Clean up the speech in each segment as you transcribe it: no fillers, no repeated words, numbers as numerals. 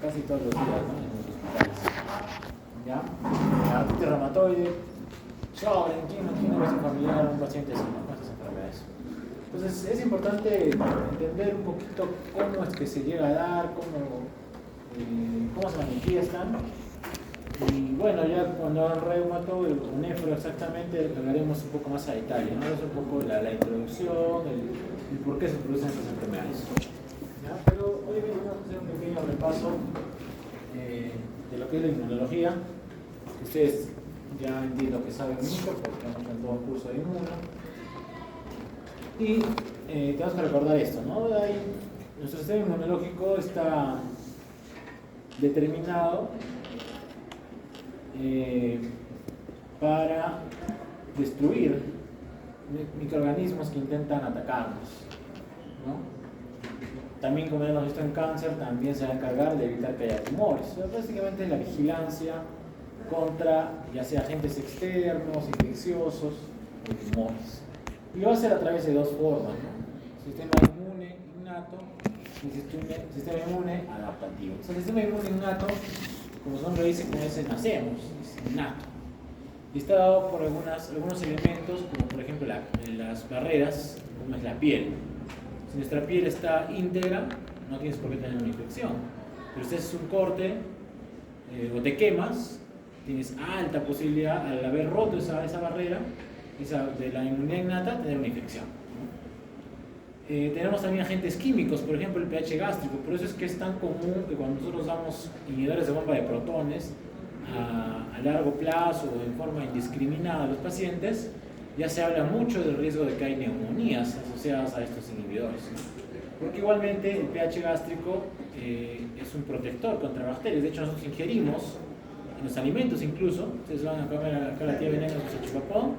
casi todos los días, ¿no? En los hospitales. ¿Ya? Artritis reumatoide, Sjögren, ¿quién no tiene un familiar o un paciente así, ¿no? Con estas enfermedades. Entonces es importante entender un poquito cómo es que se llega a dar, cómo se manifiestan. Y bueno, ya cuando hagan reumato o nefro exactamente, hablaremos un poco más a detalle, ¿no? Es un poco la introducción, el por qué se producen estas enfermedades. ¿Ya? Pero hoy vamos a hacer un pequeño repaso de lo que es la inmunología. Ustedes ya entiendo que saben mucho porque hemos en todo un curso de inmuno. Y tenemos que recordar esto, ¿no? Nuestro sistema inmunológico está determinado para destruir microorganismos que intentan atacarnos, ¿no? También, como hemos visto en cáncer, también se va a encargar de evitar que haya tumores. O sea, básicamente la vigilancia contra ya sea agentes externos, infecciosos o tumores. Y lo va a hacer a través de dos formas, ¿no? Sistema inmune innato y sistema inmune adaptativo. Entonces, el sistema inmune innato, como su nombre dice, con ese nacemos, es innato. Y está dado por algunos elementos, como por ejemplo las barreras, como es la piel. Si nuestra piel está íntegra, no tienes por qué tener una infección. Pero si haces un corte o te quemas, tienes alta posibilidad, al haber roto esa barrera, de la inmunidad innata, tener una infección. Tenemos también agentes químicos, por ejemplo el pH gástrico. Por eso es que es tan común que cuando nosotros damos inhibidores de bomba de protones a largo plazo o en forma indiscriminada a los pacientes, ya se habla mucho del riesgo de que hay neumonías asociadas a estos inhibidores. Porque igualmente el pH gástrico es un protector contra bacterias. De hecho, nosotros ingerimos en los alimentos incluso. Ustedes van a comer acá la tía veneno con su chupapón.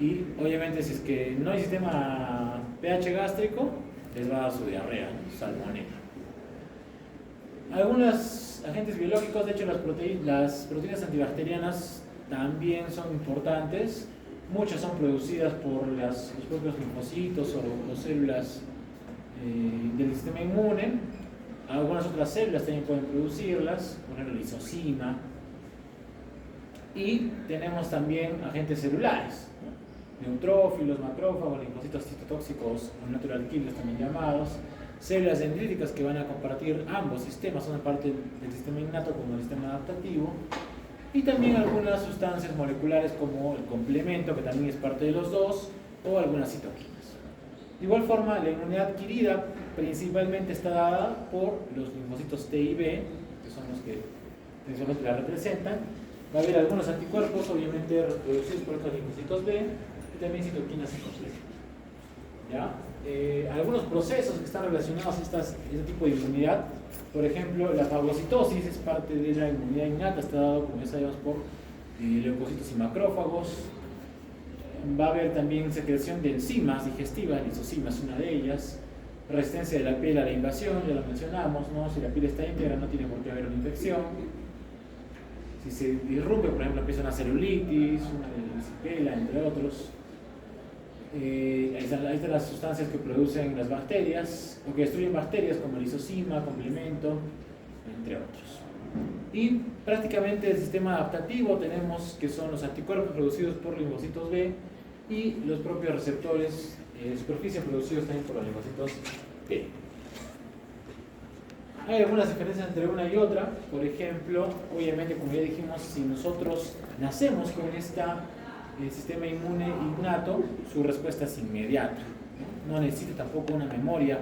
Y obviamente si es que no hay sistema pH gástrico, les va a dar su diarrea, ¿no? Salmonela. Algunos agentes biológicos, de hecho las proteínas antibacterianas también son importantes. Muchas son producidas por los propios linfocitos o células del sistema inmune. Algunas otras células también pueden producirlas, por ejemplo la lisozima. Y tenemos también agentes celulares, ¿no? Neutrófilos, macrófagos, linfocitos citotóxicos o natural killers también llamados, células dendríticas que van a compartir ambos sistemas, una parte del sistema innato como el sistema adaptativo, y también algunas sustancias moleculares como el complemento, que también es parte de los dos, o algunas citoquinas. De igual forma, la inmunidad adquirida principalmente está dada por los linfocitos T y B, que son los que principalmente la representan. Va a haber algunos anticuerpos, obviamente reproducidos por estos linfocitos B, y también citoquinas y complejos. ¿Ya? Algunos procesos que están relacionados a este tipo de inmunidad, por ejemplo, la fagocitosis es parte de la inmunidad innata, está dado, como ya sabemos, por leucocitos y macrófagos. Va a haber también secreción de enzimas digestivas, la lisozima es una de ellas. Resistencia de la piel a la invasión, ya lo mencionamos, ¿no? Si la piel está íntegra no tiene por qué haber una infección. Si se irrumpe, por ejemplo, empieza una celulitis, una erisipela, entre otros. Ahí están las sustancias que producen las bacterias, o que destruyen bacterias, como lisozima, complemento, entre otros. Y prácticamente el sistema adaptativo tenemos que son los anticuerpos producidos por linfocitos B y los propios receptores de superficie producidos también por los linfocitos B. Hay algunas diferencias entre una y otra. Por ejemplo, obviamente, como ya dijimos, si nosotros nacemos con el sistema inmune innato, su respuesta es inmediata. No necesita tampoco una memoria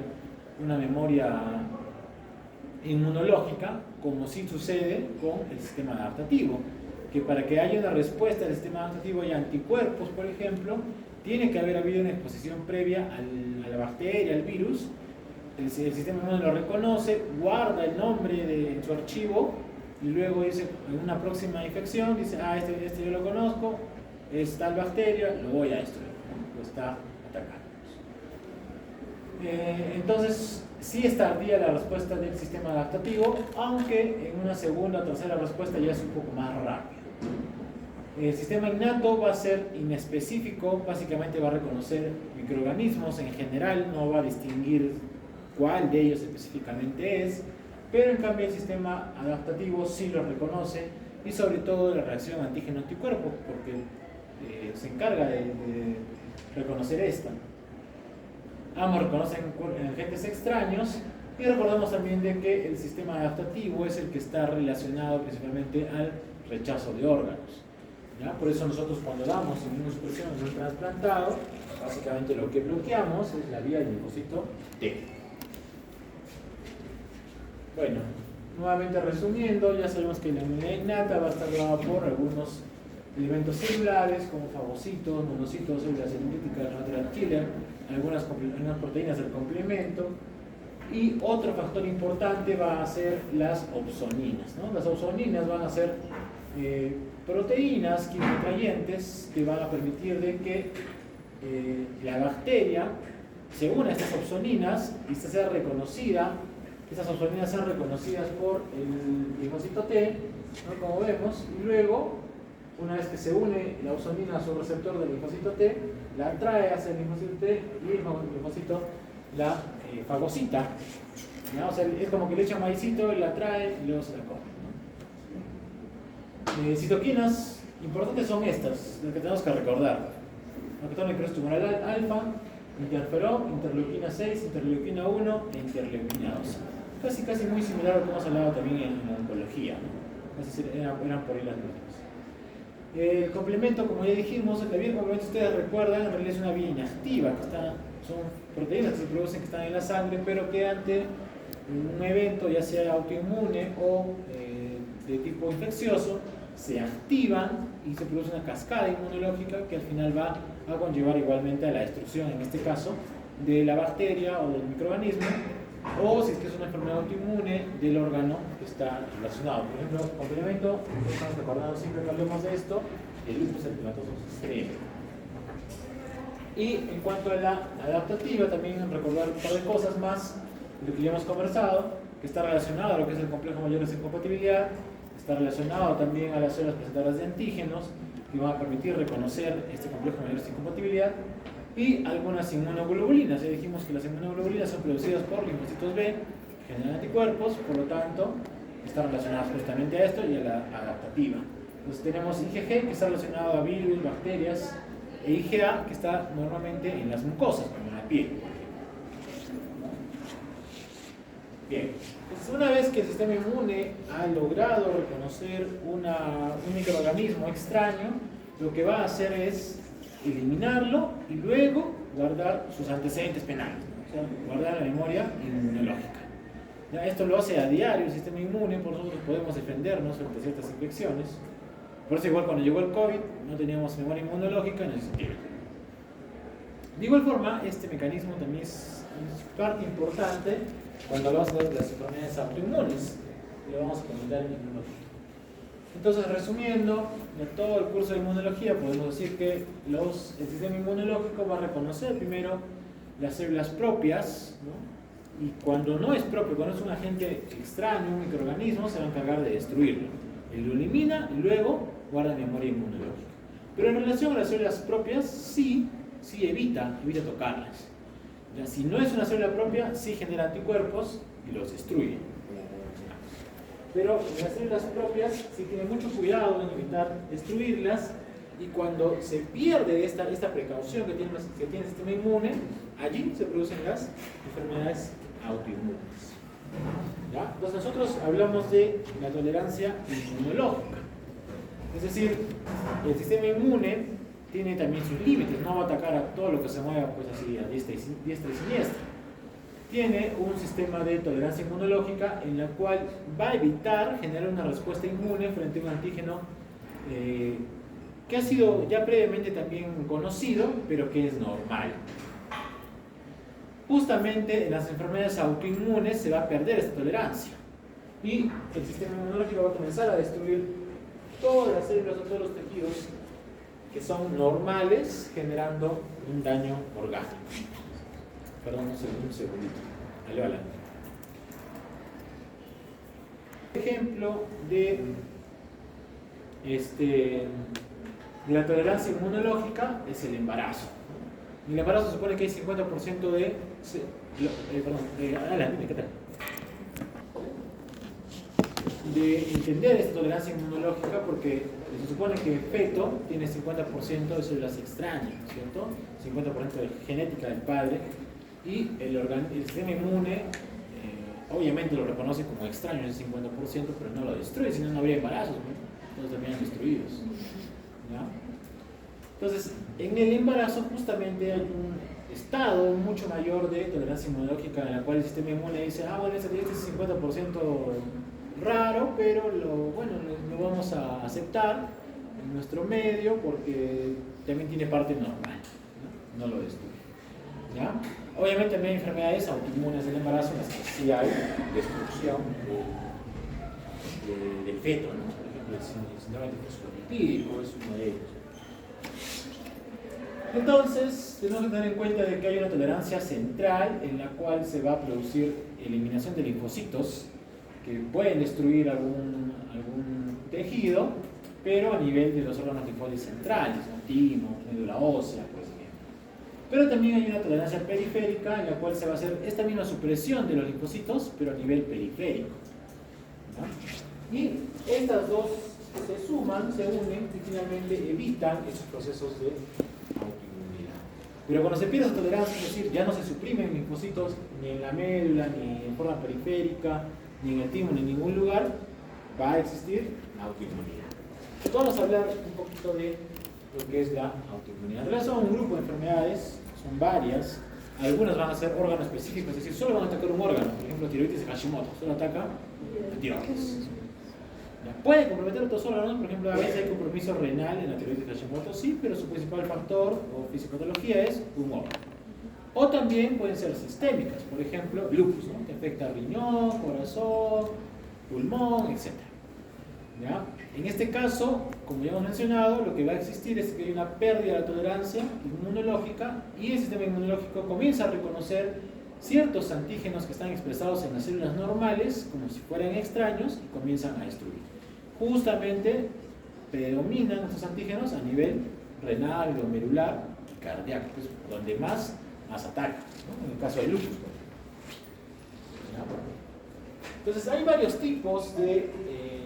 inmunológica, como sí sucede con el sistema adaptativo, que para que haya una respuesta del sistema adaptativo y anticuerpos, por ejemplo, tiene que haber habido una exposición previa a la bacteria, al virus. El sistema inmune lo reconoce, guarda el nombre en su archivo y luego dice, en una próxima infección, dice, este yo lo conozco, es tal bacteria, lo voy a destruir, ¿no? Lo está atacando. Entonces, sí es tardía la respuesta del sistema adaptativo, aunque en una segunda o tercera respuesta ya es un poco más rápido. El sistema innato va a ser inespecífico, básicamente va a reconocer microorganismos en general, no va a distinguir cuál de ellos específicamente es. pero en cambio el sistema adaptativo sí lo reconoce, y sobre todo la reacción antígeno-anticuerpo, porque se encarga de reconocer esta. Ambos reconocen agentes extraños, y recordamos también de que el sistema adaptativo es el que está relacionado principalmente al rechazo de órganos. ¿Ya? Por eso nosotros cuando damos inmunosupresión en un trasplantado, básicamente lo que bloqueamos es la vía del linfocito T. Bueno, nuevamente resumiendo, ya sabemos que la inmunidad innata va a estar dada por algunos elementos celulares como fagocitos, monocitos, células dendríticas, natural killer, algunas proteínas del complemento, y otro factor importante va a ser las opsoninas, ¿no? Las opsoninas van a ser proteínas quimiotrayentes que van a permitir de que la bacteria se una a estas opsoninas y se sea reconocida. Estas opsoninas sean reconocidas por el linfocito T, ¿no? Como vemos, y luego, una vez que se une la opsonina a su receptor del linfocito T, la atrae hacia el linfocito T y el linfocito la fagocita, ¿no? O sea, es como que le echa maicito, la atrae y luego se la come, ¿no? Citoquinas importantes son estas, las que tenemos que recordar: factor necrosis tumoral alfa, interferón, interleuquina 6, interleuquina 1 e interleuquina 2. Casi muy similar a lo que hemos hablado también en la oncología, ¿no? Casi eran por ahí las mismas. El complemento, como ya dijimos, la vía del complemento, ustedes recuerdan, en realidad es una vía inactiva, son proteínas que se producen que están en la sangre, pero que ante un evento, ya sea autoinmune o de tipo infeccioso, se activan y se produce una cascada inmunológica que al final va a conllevar igualmente a la destrucción, en este caso, de la bacteria o del microorganismo, o si es que es una enfermedad autoinmune, del órgano que está relacionado. Por ejemplo, complemento, estamos recordando siempre que hablemos de esto, el lupus eritematoso extremo. Y en cuanto a la adaptativa, también recordar un par de cosas más de lo que ya hemos conversado, que está relacionado a lo que es el complejo mayor de incompatibilidad, está relacionado también a las células presentadoras de antígenos, que van a permitir reconocer este complejo mayor de incompatibilidad, y algunas inmunoglobulinas. Ya dijimos que las inmunoglobulinas son producidas por linfocitos B, generan anticuerpos, por lo tanto, están relacionadas justamente a esto y a la adaptativa. Entonces tenemos IgG, que está relacionado a virus, bacterias, e IgA, que está normalmente en las mucosas, como en la piel. Bien, entonces una vez que el sistema inmune ha logrado reconocer un microorganismo extraño, lo que va a hacer es eliminarlo y luego guardar sus antecedentes penales, ¿no? O sea, guardar la memoria inmunológica. ¿Ya? Esto lo hace a diario el sistema inmune, por nosotros podemos defendernos frente a ciertas infecciones. Por eso igual cuando llegó el COVID no teníamos memoria inmunológica en ese sentido. De igual forma, este mecanismo también es parte importante cuando hablamos de las enfermedades autoinmunes. Lo vamos a comentar en un momento. Entonces, resumiendo, de todo el curso de inmunología podemos decir que el sistema inmunológico va a reconocer primero las células propias, ¿no? Y cuando no es propio, cuando es un agente extraño, un microorganismo, se va a encargar de destruirlo. Él lo elimina y luego guarda memoria inmunológica. Pero en relación a las células propias, sí evita tocarlas. Ya, si no es una célula propia, sí genera anticuerpos y los destruye. Pero en las células propias sí tiene mucho cuidado en evitar destruirlas, y cuando se pierde esta precaución que tiene el sistema inmune, allí se producen las enfermedades autoinmunes. ¿Ya? Entonces nosotros hablamos de la tolerancia inmunológica. Es decir, el sistema inmune tiene también sus límites, no va a atacar a todo lo que se mueva pues así a diestra y siniestra. Tiene un sistema de tolerancia inmunológica en la cual va a evitar generar una respuesta inmune frente a un antígeno que ha sido ya previamente también conocido, pero que es normal. Justamente en las enfermedades autoinmunes se va a perder esta tolerancia y el sistema inmunológico va a comenzar a destruir todas las células o todos los tejidos que son normales, generando un daño orgánico. Perdón, un segundito. Vale. Ejemplo de la tolerancia inmunológica es el embarazo. En el embarazo se supone que hay 50% de... ¿qué tal? de entender esta tolerancia inmunológica porque se supone que el feto tiene 50% de células extrañas, ¿no es cierto? 50% de genética del padre y el sistema inmune obviamente lo reconoce como extraño ese 50%, pero no lo destruye, si no, no habría embarazos, ¿no? Todos terminan destruidos. ¿Ya? Entonces, en el embarazo justamente hay un estado mucho mayor de tolerancia inmunológica en la cual el sistema inmune dice, bueno, este es 50% raro, pero lo vamos a aceptar en nuestro medio porque también tiene parte normal, no lo destruye. ¿Ya? Obviamente también hay enfermedades autoinmunes del embarazo en las que sí hay destrucción del feto, ¿no? Por ejemplo, el síndrome de fosfolipídico es uno de ellos. Entonces, tenemos que tener en cuenta de que hay una tolerancia central en la cual se va a producir eliminación de linfocitos que pueden destruir algún tejido, pero a nivel de los órganos linfóides centrales, ¿no? Timo, médula ósea, por ejemplo. Pero también hay una tolerancia periférica en la cual se va a hacer esta misma supresión de los linfocitos, pero a nivel periférico, ¿no? Y estas dos se suman, se unen y finalmente evitan esos procesos de autoinmunidad. Pero cuando se pierde esa tolerancia, es decir, ya no se suprimen linfocitos ni en la médula, ni en forma periférica, ni en el timo, ni en ningún lugar, va a existir autoinmunidad. Entonces vamos a hablar un poquito de lo que es la autoinmunidad. En realidad son un grupo de enfermedades, son varias. Algunas van a ser órganos específicos, es decir, solo van a atacar un órgano. Por ejemplo, tiroides de Hashimoto, solo ataca la tiroides. Puede comprometer otros órganos, por ejemplo, a veces hay compromiso renal en la tiroides de Hashimoto, sí, pero su principal factor o fisiopatología es un órgano. O también pueden ser sistémicas, por ejemplo, lupus, ¿no? Que afecta riñón, corazón, pulmón, etc. ¿Ya? En este caso, como ya hemos mencionado, lo que va a existir es que hay una pérdida de la tolerancia inmunológica y el sistema inmunológico comienza a reconocer ciertos antígenos que están expresados en las células normales como si fueran extraños y comienzan a destruir. Justamente predominan estos antígenos a nivel renal, glomerular y cardíaco, que es donde más ataca, ¿no? En el caso del lupus. Entonces hay varios tipos de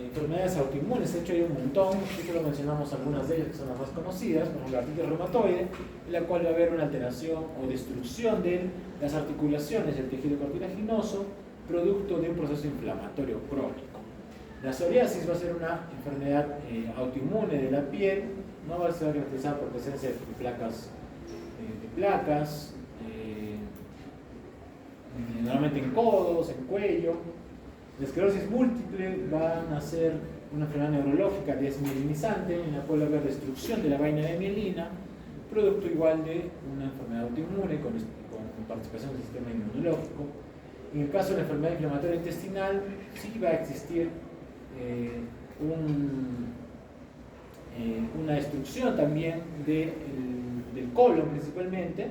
enfermedades autoinmunes, de hecho hay un montón, solo mencionamos algunas de ellas que son las más conocidas, como la artritis reumatoide, en la cual va a haber una alteración o destrucción de las articulaciones del tejido cartilaginoso, producto de un proceso inflamatorio crónico. La psoriasis va a ser una enfermedad autoinmune de la piel, no va a ser caracterizada por presencia de placas, normalmente en codos, en cuello. La esclerosis múltiple va a ser una enfermedad neurológica desmielinizante en la cual va a haber destrucción de la vaina de mielina, producto igual de una enfermedad autoinmune con participación del sistema inmunológico. En el caso de la enfermedad inflamatoria intestinal, sí va a existir una destrucción también del colon principalmente.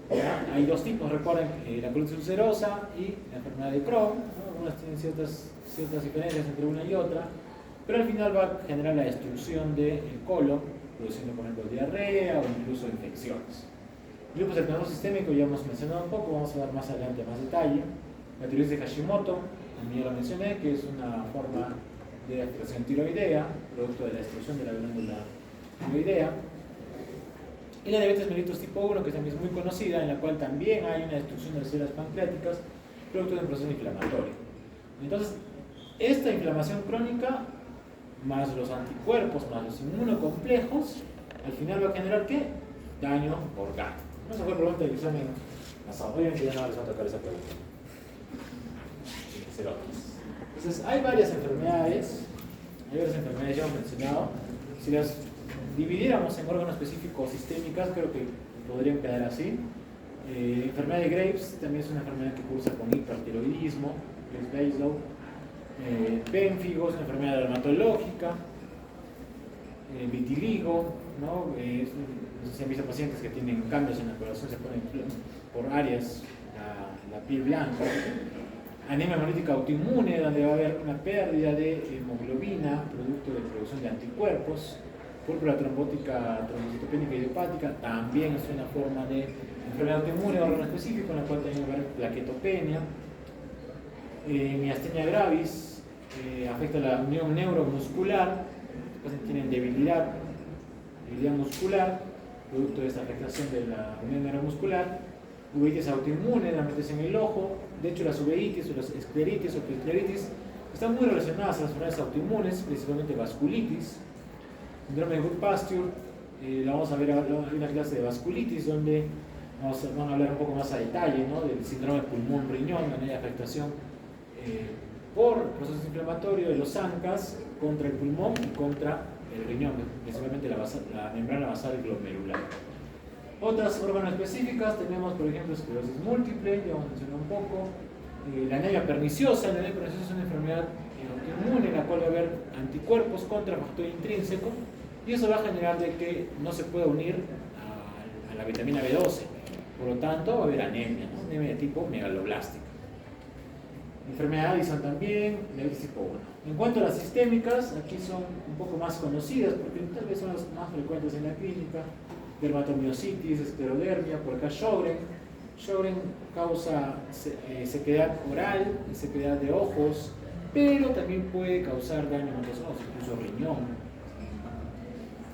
¿Ya? Hay dos tipos, recuerden, la colitis ulcerosa y la enfermedad de Crohn, ¿no? Algunas tienen ciertas diferencias entre una y otra, pero al final va a generar la destrucción del colon, produciendo por ejemplo diarrea o incluso infecciones. El lupus eritematoso sistémico ya hemos mencionado un poco, vamos a ver más adelante más detalle. La tiroides de Hashimoto, también ya lo mencioné, que es una forma de alteración tiroidea, producto de la destrucción de la glándula tiroidea. Y la diabetes mellitus tipo 1, que también es muy conocida, en la cual también hay una destrucción de las células pancreáticas, producto de un proceso inflamatorio. Entonces, esta inflamación crónica, más los anticuerpos, más los inmunocomplejos, al final va a generar ¿qué? Daño orgánico. No se fue pregunta del examen pasado. Obviamente ya no les va a tocar esa pregunta. Entonces, hay varias enfermedades, ya hemos mencionado. Si las dividiéramos en órganos específicos sistémicas, creo que podrían quedar así. Enfermedad de Graves también es una enfermedad que cursa con hipertiroidismo, Graves-Baszlow. Pénfigo es una enfermedad dermatológica. Vitiligo, ¿no? No sé si han visto pacientes que tienen cambios en la coloración, se ponen por áreas la piel blanca. Anemia hemolítica autoinmune, donde va a haber una pérdida de hemoglobina, producto de producción de anticuerpos. Púrpura trombótica, trombocitopénica idiopática, también es una forma de enfermedad autoinmune, órgano específico, en la cual también va a haber plaquetopenia. Miastenia gravis, afecta la unión neuromuscular, los pacientes tienen debilidad muscular, producto de esta afectación de la unión neuromuscular, uveitis autoinmune, la metes en el ojo. De hecho, las uveitis o las escleritis o escleritis están muy relacionadas a las enfermedades autoinmunes, principalmente vasculitis. Síndrome de Goodpasture, la vamos a ver ahora en una clase de vasculitis, donde van a hablar un poco más a detalle, ¿no?, del síndrome pulmón-riñón, donde hay afectación por procesos inflamatorios de los ANCAs contra el pulmón y contra el riñón, principalmente la membrana basal glomerular. Otras órganos específicas tenemos, por ejemplo, esclerosis múltiple, ya vamos a mencionar un poco, la anemia perniciosa. La anemia perniciosa es una enfermedad autoinmune en la cual va a haber anticuerpos contra el factor intrínseco, y eso va a generar de que no se pueda unir a la vitamina B12, por lo tanto va a haber anemia, ¿no?, anemia de tipo megaloblástica. Enfermedad de Addison también, diabetes tipo 1. En cuanto a las sistémicas, aquí son un poco más conocidas porque tal vez son las más frecuentes en la clínica: dermatomiositis, esclerodermia, por acá Sjögren. Sjögren causa sequedad oral y sequedad de ojos, pero también puede causar daño en otros ojos, incluso riñón.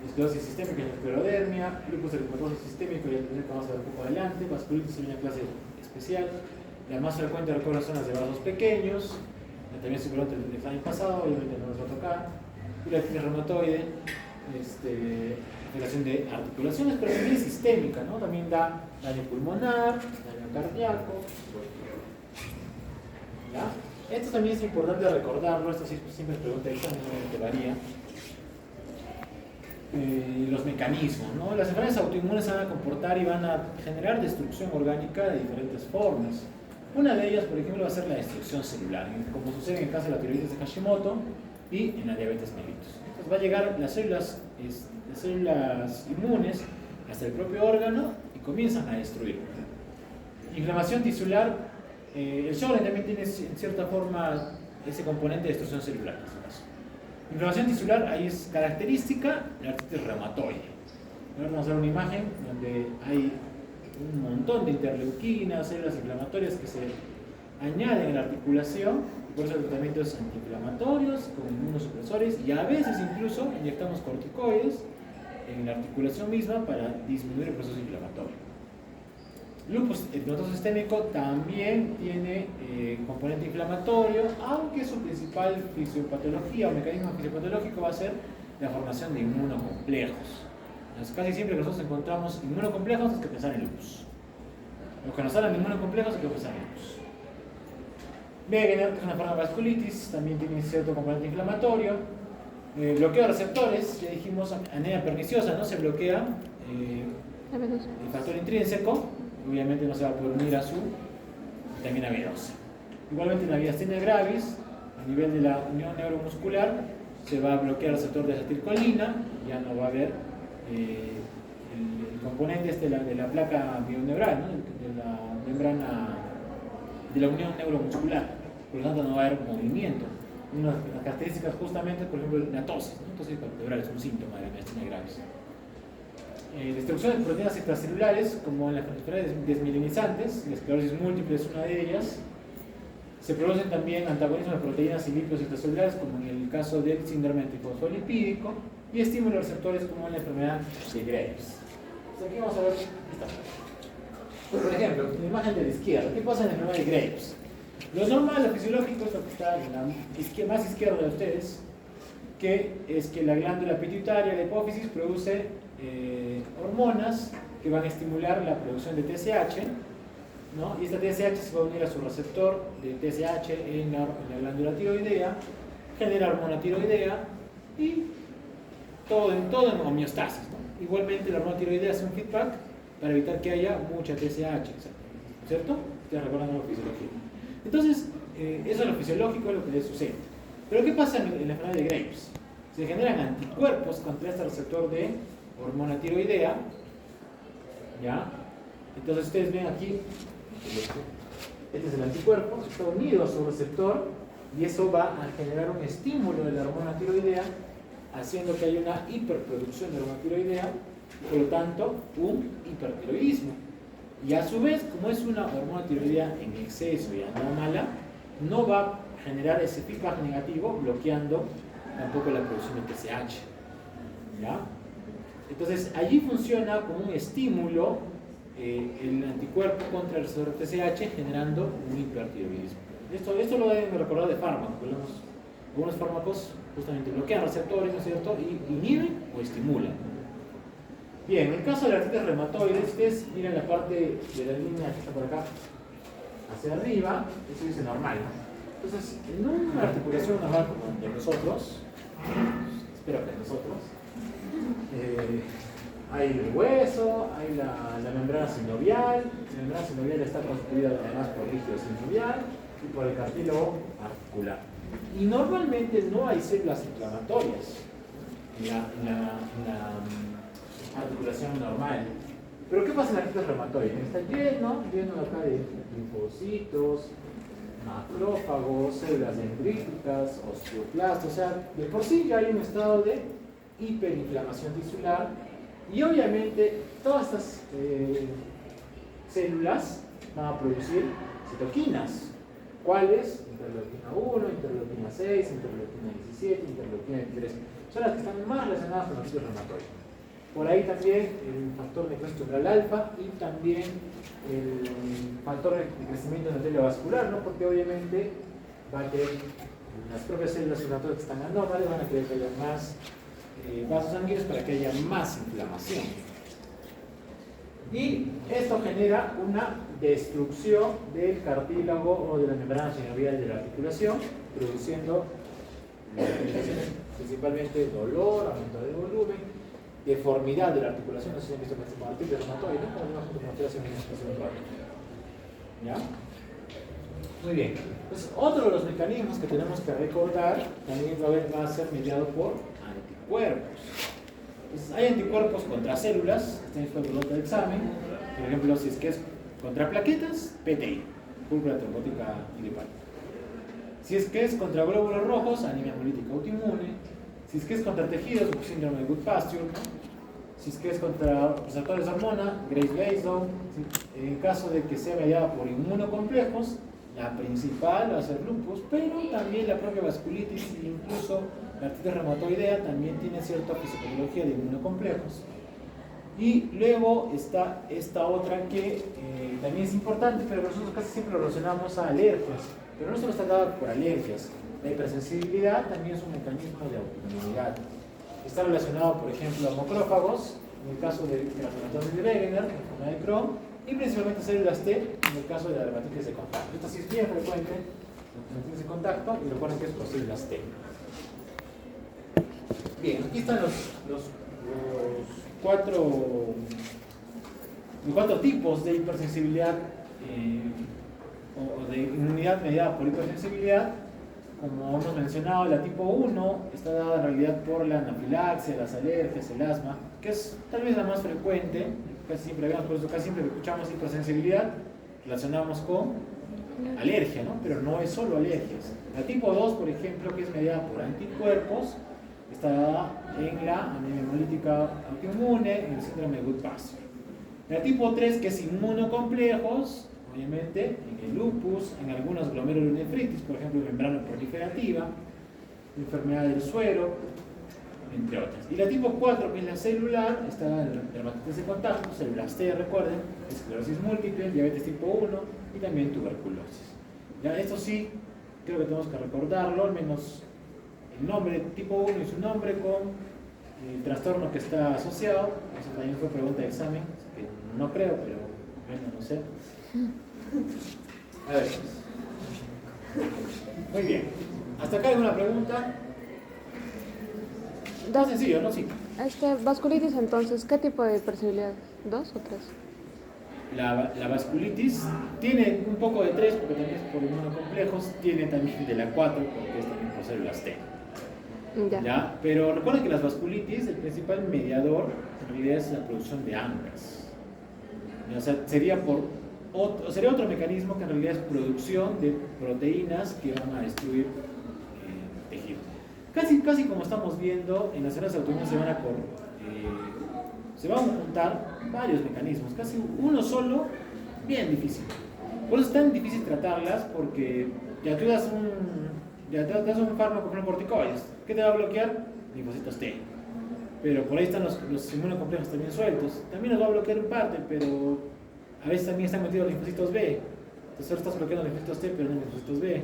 Esclerosis sistémica y esclerodermia, lupus eritematoso sistémico, ya vamos a ver un poco adelante. Vasculitis en una clase especial. La más frecuente recuerda son las de vasos pequeños, también se habló del año pasado, obviamente no nos va a tocar. Y la artritis reumatoide, afectación de articulaciones, pero también es sistémica, ¿no? También da daño pulmonar, daño cardíaco. ¿Ya? Esto también es importante recordarlo, esto siempre es pregunta de examen, obviamente varía. Los mecanismos, ¿no? Las enfermedades autoinmunes se van a comportar y van a generar destrucción orgánica de diferentes formas. Una de ellas, por ejemplo, va a ser la destrucción celular, como sucede en el caso de la tiroides de Hashimoto y en la diabetes mellitus. Entonces va a llegar las células inmunes hasta el propio órgano y comienzan a destruirlo. Inflamación tisular, el Sjögren también tiene en cierta forma ese componente de destrucción celular. En este caso. Inflamación tisular, ahí es característica la artritis reumatoide. Ahora vamos a ver una imagen donde hay un montón de interleuquinas, células inflamatorias que se añaden en la articulación, y por eso el tratamiento es antiinflamatorios con inmunosupresores, y a veces incluso inyectamos corticoides en la articulación misma para disminuir el proceso inflamatorio. Lupus eritematoso sistémico también tiene componente inflamatorio, aunque su principal fisiopatología o mecanismo fisiopatológico va a ser la formación de inmunocomplejos. Entonces, casi siempre que nosotros encontramos inmunocomplejos es que pensar en lupus. Los que nos hablan de inmunocomplejos es que pensar en lupus. Wegener, que es una forma de vasculitis, también tiene cierto componente inflamatorio. Bloqueo de receptores, ya dijimos, anemia perniciosa, no se bloquea el factor intrínseco, obviamente no se va a poder unir a su vitamina B12. Igualmente en la miastenia gravis, a nivel de la unión neuromuscular, se va a bloquear el receptor de acetilcolina, ya no va a haber el componente de la placa bioneural, ¿no?, de la membrana de la unión neuromuscular, por lo tanto no va a haber movimiento. Una de las características justamente, por ejemplo, la tosis, ¿no? Tosis palpebral es un síntoma de la miastenia gravis. Destrucción de proteínas extracelulares, como en las enfermedades desmielinizantes, la esclerosis múltiple es una de ellas. Se producen también antagonismos de proteínas y lípidos extracelulares, como en el caso del síndrome antifosfolipídico, y estímulos receptores, como en la enfermedad de Graves. Entonces aquí vamos a ver esta parte. Por ejemplo, en la imagen de la izquierda, ¿qué pasa en la enfermedad de Graves? Lo normal, lo fisiológico, es lo que está en la más izquierda de ustedes, que es que la glándula pituitaria, la hipófisis, produce hormonas que van a estimular la producción de TSH, ¿no? Y esta TSH se va a unir a su receptor de TSH en la glándula tiroidea, genera hormona tiroidea y todo en homeostasis, ¿no? Igualmente la hormona tiroidea hace un feedback para evitar que haya mucha TSH, ¿cierto? Ustedes recuerdan la fisiología. Entonces, eso es lo fisiológico, es lo que le sucede. Pero ¿qué pasa en la enfermedad de Graves? Se generan anticuerpos contra este receptor de hormona tiroidea, ¿ya? Entonces ustedes ven aquí, este es el anticuerpo, está unido a su receptor y eso va a generar un estímulo de la hormona tiroidea, haciendo que haya una hiperproducción de hormona tiroidea y por lo tanto un hipertiroidismo. Y a su vez, como es una hormona tiroidea en exceso y anómala, no va a generar ese feedback negativo, bloqueando tampoco la producción de TSH. ¿Ya? Entonces, allí funciona como un estímulo el anticuerpo contra el receptor TSH, generando un hipertiroidismo. Esto lo deben recordar de fármacos. Algunos fármacos justamente bloquean receptores, ¿no es cierto? Y inhiben o estimulan. Bien, en el caso de la artritis reumatoide, ustedes miren la parte de la línea que está por acá hacia arriba, eso dice normal, ¿no? Entonces, en una articulación normal como de nosotros, espero que de nosotros, hay el hueso, hay la membrana sinovial. La membrana sinovial está constituida además por líquido sinovial y por el cartílago articular. Y normalmente no hay células inflamatorias en la articulación normal. Pero ¿qué pasa en la artritis reumatoide? Está lleno acá de linfocitos, macrófagos, células dendríticas, osteoclastos. O sea, de por sí ya hay un estado de hiperinflamación tisular. Y obviamente todas estas células van a producir citoquinas. ¿Cuáles? Interleuquina 1, interleuquina 6, interleuquina 17, interleuquina 23. Son las que están más relacionadas con la artritis reumatoide. Por ahí también el factor de crecimiento tumoral alfa y también el factor de crecimiento endotelial vascular, ¿no? Porque obviamente va a querer, las propias células inflamatorias que están anómalas van a querer que haya más vasos sanguíneos para que haya más inflamación. Y esto genera una destrucción del cartílago o de la membrana sinovial de la articulación, produciendo principalmente dolor, aumento de volumen, deformidad de la articulación. No sé si han visto que es artritis reumatoide, ¿no? Como ustedes hacen un rato. ¿Ya? Muy bien. Entonces, otro de los mecanismos que tenemos que recordar también va a ser mediado por anticuerpos. Entonces, hay anticuerpos contra células, este fue el otro examen. Por ejemplo, si es que es contra plaquetas, PTI, púrpura trombótica idiopática. Si es que es contra glóbulos rojos, anemia hemolítica autoinmune. Si es que es contra tejidos, síndrome de Good-Pasture, ¿no? Si es que es contra receptores de hormona, Graves-Basedow. En caso de que sea mediada por inmunocomplejos, la principal va a ser lupus, pero también la propia vasculitis e incluso la artritis reumatoidea también tiene cierta fisiopatología de inmunocomplejos. Y luego está esta otra que también es importante, pero nosotros casi siempre lo relacionamos a alergias, pero no solo está dada por alergias. La hipersensibilidad también es un mecanismo de autoinmunidad. Está relacionado, por ejemplo, a macrófagos, en el caso de la dermatitis de Wegener, enfermedad de Crohn, y principalmente células T, en el caso de la dermatitis de contacto. Esto sí es bien frecuente, la dermatitis de contacto, y recuerden que es por células T. Bien, aquí están los cuatro tipos de hipersensibilidad o de inmunidad mediada por hipersensibilidad. Como hemos mencionado, la tipo 1 está dada en realidad por la anafilaxia, las alergias, el asma, que es tal vez la más frecuente. Casi siempre vemos, por eso casi siempre que escuchamos hipersensibilidad relacionamos con alergia, ¿no? Pero no es solo alergias. La tipo 2, por ejemplo, que es mediada por anticuerpos, está dada en la anemia hemolítica autoinmune, en el síndrome de Good-Pasture. La tipo 3, que es inmunocomplejos, obviamente en el lupus, en algunas glomerulonefritis, por ejemplo, membrana proliferativa, enfermedad del suero, entre otras. Y la tipo 4, que es la celular, está en la dermatitis de contacto, células T, recuerden, esclerosis múltiple, diabetes tipo 1 y también tuberculosis. Ya, esto sí, creo que tenemos que recordarlo, al menos el nombre tipo 1 y su nombre con el trastorno que está asociado. Eso también fue pregunta de examen, que no creo, pero bueno, no sé. A ver. Muy bien. ¿Hasta acá hay una pregunta? Está sencillo, ¿no? Sí. Vasculitis, entonces, ¿qué tipo de hipersensibilidad? ¿2 o 3? La vasculitis tiene un poco de 3 porque también es por inmunocomplejos, tiene también de la 4 porque es también por células T. ¿Ya? Pero recuerden que las vasculitis, el principal mediador en realidad es la producción de AMPAs. O sea, sería otro mecanismo que en realidad es producción de proteínas que van a destruir tejido. Casi como estamos viendo, en las células autoinmunes se van a juntar varios mecanismos, casi uno solo, bien difícil. Por eso es tan difícil tratarlas, porque ya tú das Ya te das un fármaco con corticoides. ¿Qué te va a bloquear? Linfocitos T. Pero por ahí están los inmunocomplejos también sueltos. También los va a bloquear en parte, pero a veces también están metidos los linfocitos B. Entonces ahora estás bloqueando linfocitos T, pero no linfocitos B.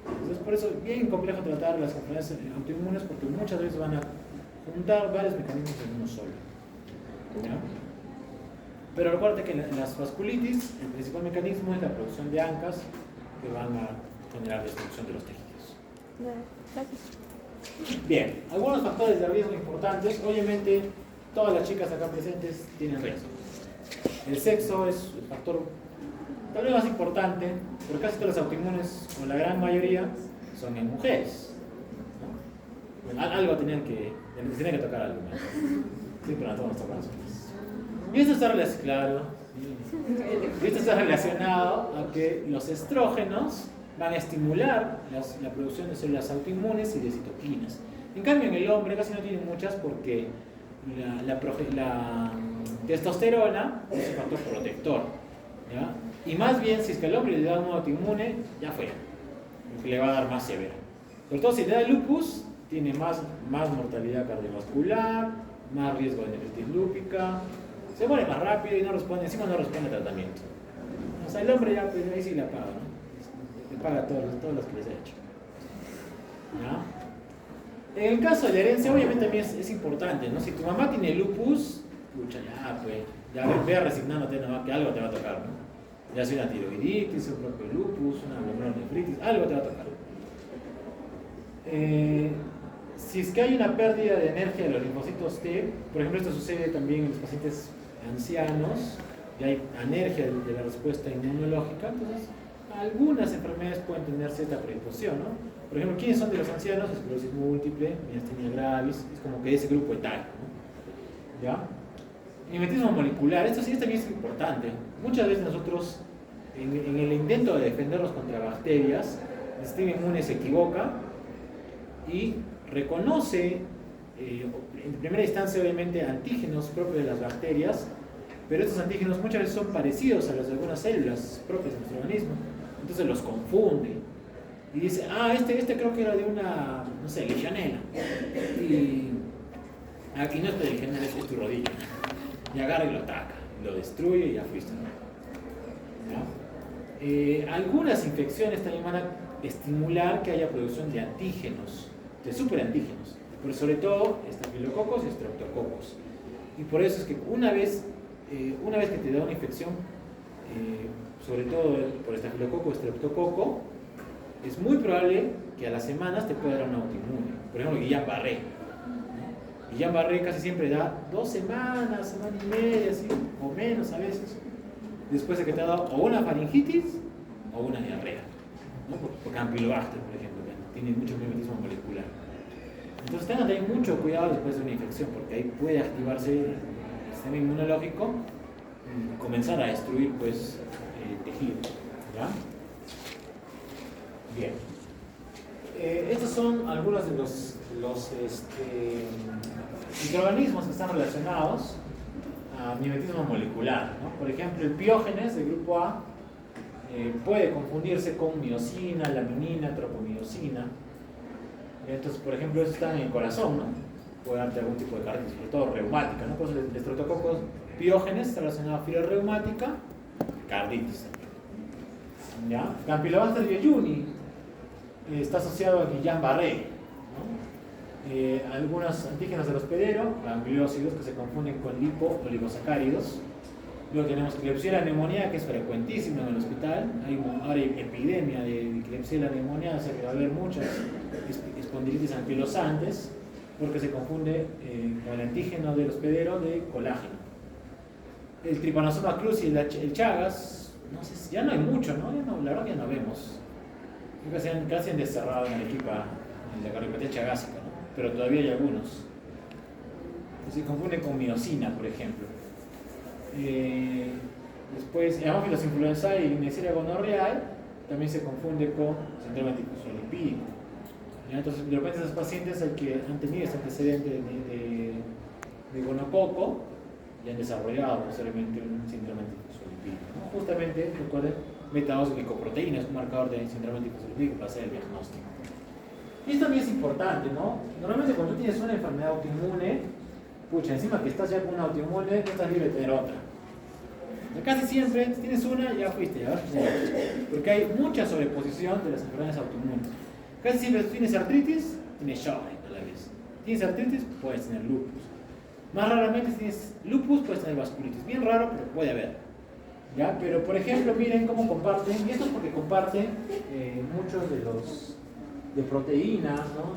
Entonces por eso es bien complejo tratar las enfermedades autoinmunes, porque muchas veces van a juntar varios mecanismos en uno solo. ¿Ya? Pero recuerda que en las vasculitis el principal mecanismo es la producción de ANCAs que van a generar destrucción de los tejidos. Gracias. Bien, algunos factores de riesgo importantes. Obviamente todas las chicas acá presentes tienen riesgo. El sexo es el factor tal vez más importante, porque casi todas las autoinmunes, o la gran mayoría, son en mujeres, ¿no? Bueno, algo tenían que tocar algo, ¿no? Sí, pero no todos tocamos. Y esto está relacionado, claro, y esto está relacionado a que los estrógenos van a estimular la producción de células autoinmunes y de citoquinas. En cambio, en el hombre casi no tienen muchas porque la testosterona es un factor protector, ¿ya? Y más bien, si es que al hombre le da un autoinmune, ya fue, porque le va a dar más severa. Sobre todo si le da lupus, tiene más mortalidad cardiovascular, más riesgo de nefritis lúpica, se muere más rápido y no responde, encima no responde al tratamiento. O sea, el hombre ya, pues ahí sí la paga, ¿no? Le paga a todos los que les ha hecho. ¿Ya? En el caso de la herencia, obviamente también es importante, ¿no? Si tu mamá tiene lupus, pucha, ya, pues, ya ve resignándote nomás que algo te va a tocar, ¿no? Ya sea una tiroiditis, un propio lupus, una glomerulonefritis, algo te va a tocar. Si es que hay una pérdida de energía de los linfocitos T, por ejemplo, esto sucede también en los pacientes ancianos, y hay anergia de la respuesta inmunológica, entonces algunas enfermedades pueden tener cierta predisposición, ¿no? Por ejemplo, ¿quiénes son de los ancianos? Esclerosis múltiple, miastenia gravis, es como que ese grupo etario, ¿no? ¿Ya? Mimetismo molecular, esto sí también es importante. Muchas veces nosotros, en el intento de defendernos contra bacterias, el sistema inmune se equivoca y reconoce, en primera instancia obviamente, antígenos propios de las bacterias, pero estos antígenos muchas veces son parecidos a los de algunas células propias de nuestro organismo, entonces los confunde y dice, este creo que era de una, no sé, legionela, y aquí no es de legionela, es tu rodilla, y agarra y lo ataca, lo destruye y ya fuiste, ¿no? Algunas infecciones también van a estimular que haya producción de antígenos, de superantígenos, pero sobre todo estafilococos y estreptococos. Y por eso es que una vez que te da una infección, sobre todo por estafilococo o estreptococo, es muy probable que a las semanas te pueda dar un autoinmune. Por ejemplo, Guillain-Barré. Guillain-Barré casi siempre da 2 semanas, semana y media, así, o menos a veces, después de que te ha dado o una faringitis o una diarrea, ¿no? Por Campylobacter, por ejemplo, que tiene mucho mimetismo molecular. Entonces tengan también mucho cuidado después de una infección, porque ahí puede activarse el sistema inmunológico y comenzar a destruir, pues, tejido. ¿Ya? Bien. Estos son algunos de los microorganismos que están relacionados a mimetismo molecular, ¿no? Por ejemplo, el piógenes del grupo A puede confundirse con miosina, laminina, tropomiosina. Entonces, por ejemplo, eso está en el corazón, ¿no? Puede darte algún tipo de carditis, sobre todo reumática, ¿no? Por eso el estreptococos piógenes está relacionado a fiebre reumática, carditis. ¿Ya? Campylobacter jejuni está asociado a Guillain-Barré, ¿no? Algunos antígenos del hospedero, gangliósidos, que se confunden con lipo-oligosacáridos. Luego tenemos Klebsiella pneumoniae, que es frecuentísima en el hospital. Ahora hay epidemia de Klebsiella pneumoniae, o sea que va a haber muchas espondilitis anquilosantes, porque se confunde con el antígeno del hospedero de colágeno. El Trypanosoma cruzi y el Chagas, no sé, ya no hay mucho, ¿no? La verdad que ya no vemos. Casi han desterrado en Arequipa la cardiopatía chagásica, ¿no? Pero todavía hay algunos. Se confunde con miosina, por ejemplo. Después, Haemophilus influenzae y Neisseria gonorrhoeae también se confunde con síndrome antifosfolipídico. Entonces, de repente, esos pacientes que han tenido este antecedente de gonococo y han desarrollado posteriormente un síndrome antifosfolipídico, ¿no? Justamente, recuerden, beta-2-glicoproteína es un marcador de síndrome antifosfolipídico para hacer el diagnóstico. Y esto también es importante, ¿no? Normalmente cuando tú tienes una enfermedad autoinmune, pucha, encima que estás ya con una autoinmune, no estás libre de tener otra. Casi siempre tienes una, ya fuiste, ya vas a tener otra. Porque hay mucha sobreposición de las enfermedades autoinmunes. Casi siempre tú tienes artritis, tienes Sjögren a la vez. Tienes artritis, puedes tener lupus. Más raramente si tienes lupus, puedes tener vasculitis. Bien raro, pero puede haber. ¿Ya? Pero por ejemplo, miren cómo comparten, y esto es porque comparten muchos de los de proteínas, ¿no?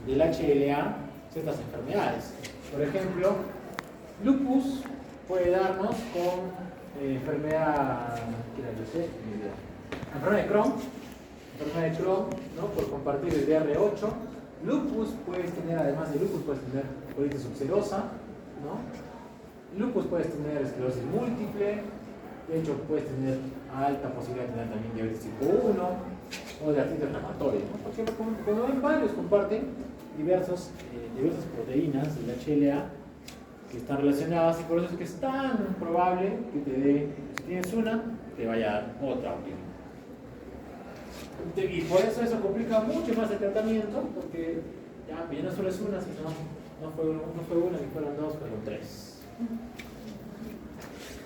Del HLA, ciertas enfermedades. Por ejemplo, lupus puede darnos con enfermedad, ¿qué era? Yo sé, enfermedad de Crohn, ¿no? Por compartir el DR8. Lupus puedes tener, además de lupus, puedes tener colitis ulcerosa, ¿no? Lupus puedes tener esclerosis múltiple, de hecho puedes tener alta posibilidad de tener también diabetes tipo 1 o de artritis reumatoide, ¿no? Porque como ven, varios comparten diversas proteínas del HLA que están relacionadas, y por eso es que es tan probable que te dé, si tienes una, te vaya a dar otra autoinmune. Y por eso complica mucho más el tratamiento, porque ya no solo es una, sino no fue una, ni fueron dos, fueron tres.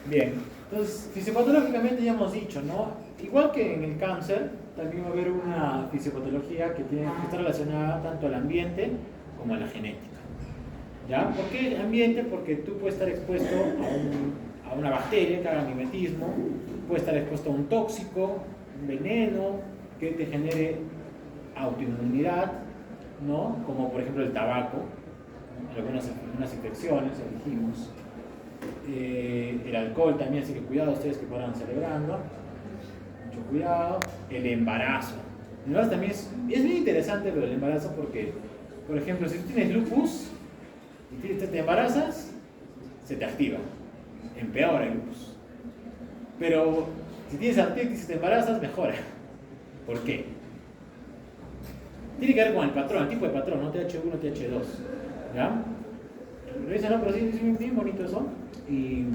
Bien, entonces fisiopatológicamente ya hemos dicho, ¿no? Igual que en el cáncer, también va a haber una fisiopatología que está relacionada tanto al ambiente como a la genética. ¿Ya? ¿Por qué ambiente? Porque tú puedes estar expuesto a una bacteria que haga mimetismo, puedes estar expuesto a un tóxico, un veneno que te genere autoinmunidad, ¿no? Como por ejemplo el tabaco, ¿no? Algunas infecciones, ya dijimos. El alcohol también, así que cuidado ustedes que podrán celebrando, mucho cuidado. El embarazo. El embarazo también es bien interesante lo del embarazo porque, por ejemplo, si tú tienes lupus y te embarazas, se te activa, empeora el lupus. Pero si tienes artritis y te embarazas, mejora. ¿Por qué? Tiene que ver con el patrón, el tipo de patrón, ¿no? TH1, TH2. ¿Ya? Lo dicen, ¿no? Pero sí, es bien bonito eso. Y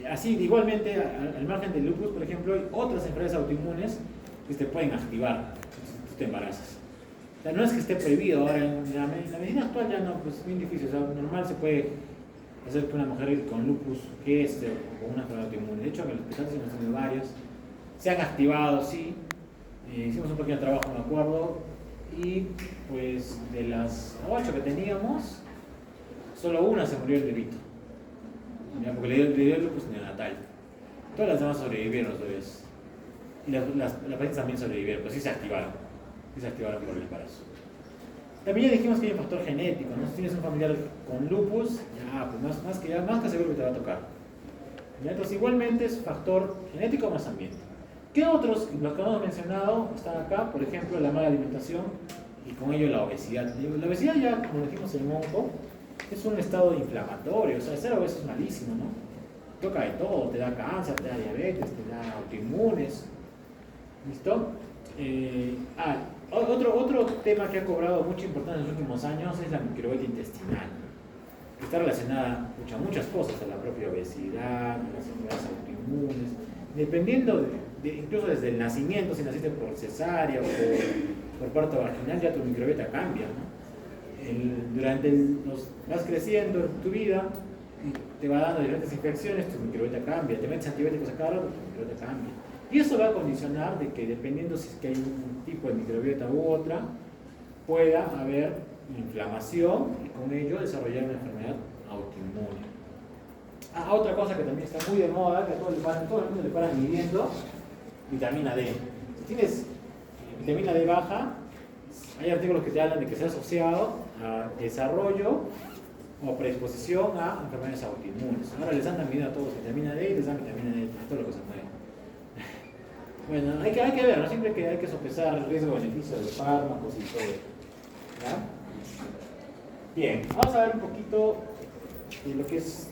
así, igualmente, al margen del lupus, por ejemplo, hay otras enfermedades autoinmunes que te pueden activar si tú te embarazas. O sea, no es que esté prohibido ahora en la medicina actual, ya no, pues es bien difícil. O sea, normal se puede hacer que una mujer con lupus, o con una enfermedad autoinmune. De hecho, en el hospital sí hemos tenido varios. Se han activado, sí. Hicimos un pequeño trabajo, me acuerdo. Y pues de las 8 que teníamos, solo una se murió el bebito. ¿Ya? Porque le dio el lupus neonatal. Todas las demás sobrevivieron los bebés. Y las pacientes también sobrevivieron, pero sí se activaron. Sí se activaron por el embarazo. También ya dijimos que hay un factor genético, ¿no? Si tienes un familiar con lupus, ya, pues más que seguro que te va a tocar. ¿Ya? Entonces igualmente es factor genético más ambiente. ¿Qué otros, los que hemos mencionado, están acá? Por ejemplo, la mala alimentación y con ello la obesidad. La obesidad ya, como dijimos en el onco, es un estado inflamatorio, o sea, ser obeso es malísimo, ¿no? Toca de todo, te da cáncer, te da diabetes, te da autoinmunes. ¿Listo? Otro tema que ha cobrado mucha importancia en los últimos años es la microbiota intestinal, que está relacionada a muchas cosas, a la propia obesidad, a las enfermedades autoinmunes, dependiendo incluso desde el nacimiento, si naciste por cesárea o por parto vaginal, ya tu microbiota cambia, ¿no? Vas creciendo en tu vida y te va dando diferentes infecciones, tu microbiota cambia, te metes antibióticos a cada rato, tu microbiota cambia. Y eso va a condicionar de que dependiendo si es que hay un tipo de microbiota u otra, pueda haber inflamación y con ello desarrollar una enfermedad autoinmune. Otra cosa que también está muy de moda, que a todo el mundo le paran midiendo, vitamina D. Si tienes vitamina D baja, hay artículos que te hablan de que sea asociado a desarrollo o predisposición a enfermedades autoinmunes. Ahora les andan midiendo a todos vitamina D y les dan vitamina D a todo lo que se mueve. Bueno, hay que ver, ¿no? Siempre que hay que sopesar el riesgo-beneficio de los fármacos y todo eso. ¿Ya? Bien, vamos a ver un poquito de lo que es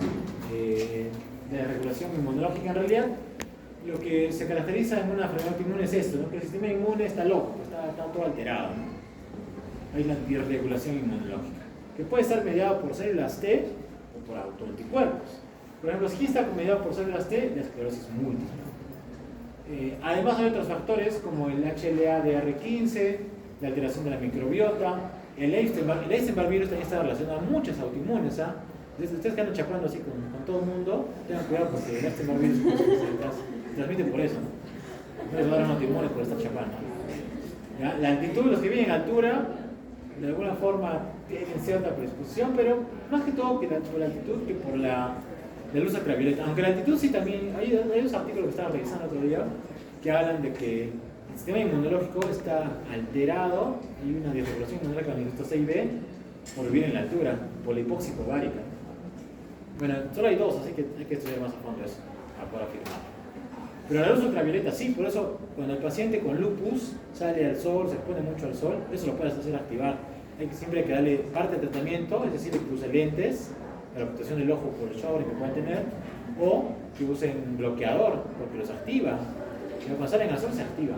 de la regulación inmunológica. En realidad, lo que se caracteriza en una enfermedad autoinmune es esto, ¿no? Que el sistema inmune está loco, está todo alterado, ¿no? Hay una desregulación inmunológica, que puede estar mediada por células T o por autoanticuerpos. Por ejemplo, si está mediado por células T, la esclerosis múltiple. Además hay otros factores como el HLA-DR15, la alteración de la microbiota. El Epstein-Barr virus también está relacionado a muchas autoinmunes. Entonces, ustedes que andan chapando así con todo el mundo, tengan cuidado porque el Epstein-Barr virus se transmite por eso, ¿no? No les va a dar una autoinmune por estar chapando. ¿Ya? La altitud, los que viven en altura, de alguna forma tienen cierta predisposición, pero más que todo por la altitud que por la luz ultravioleta. Aunque la altitud sí también, hay unos artículos que estaba revisando otro día que hablan de que el sistema inmunológico está alterado y una desregulación inmunológica en el 6B por vivir en la altura, por la hipoxia hipovárica. Bueno, solo hay dos, así que hay que estudiar más a fondo eso para poder afirmar. Pero la luz ultravioleta sí, por eso cuando el paciente con lupus sale al sol, se expone mucho al sol, eso lo puedes hacer activar. Siempre hay que darle parte del tratamiento, es decir, que use lentes para la protección del ojo por el shower que pueden tener, o que usen bloqueador, porque los activa. Cuando salen al sol se activa.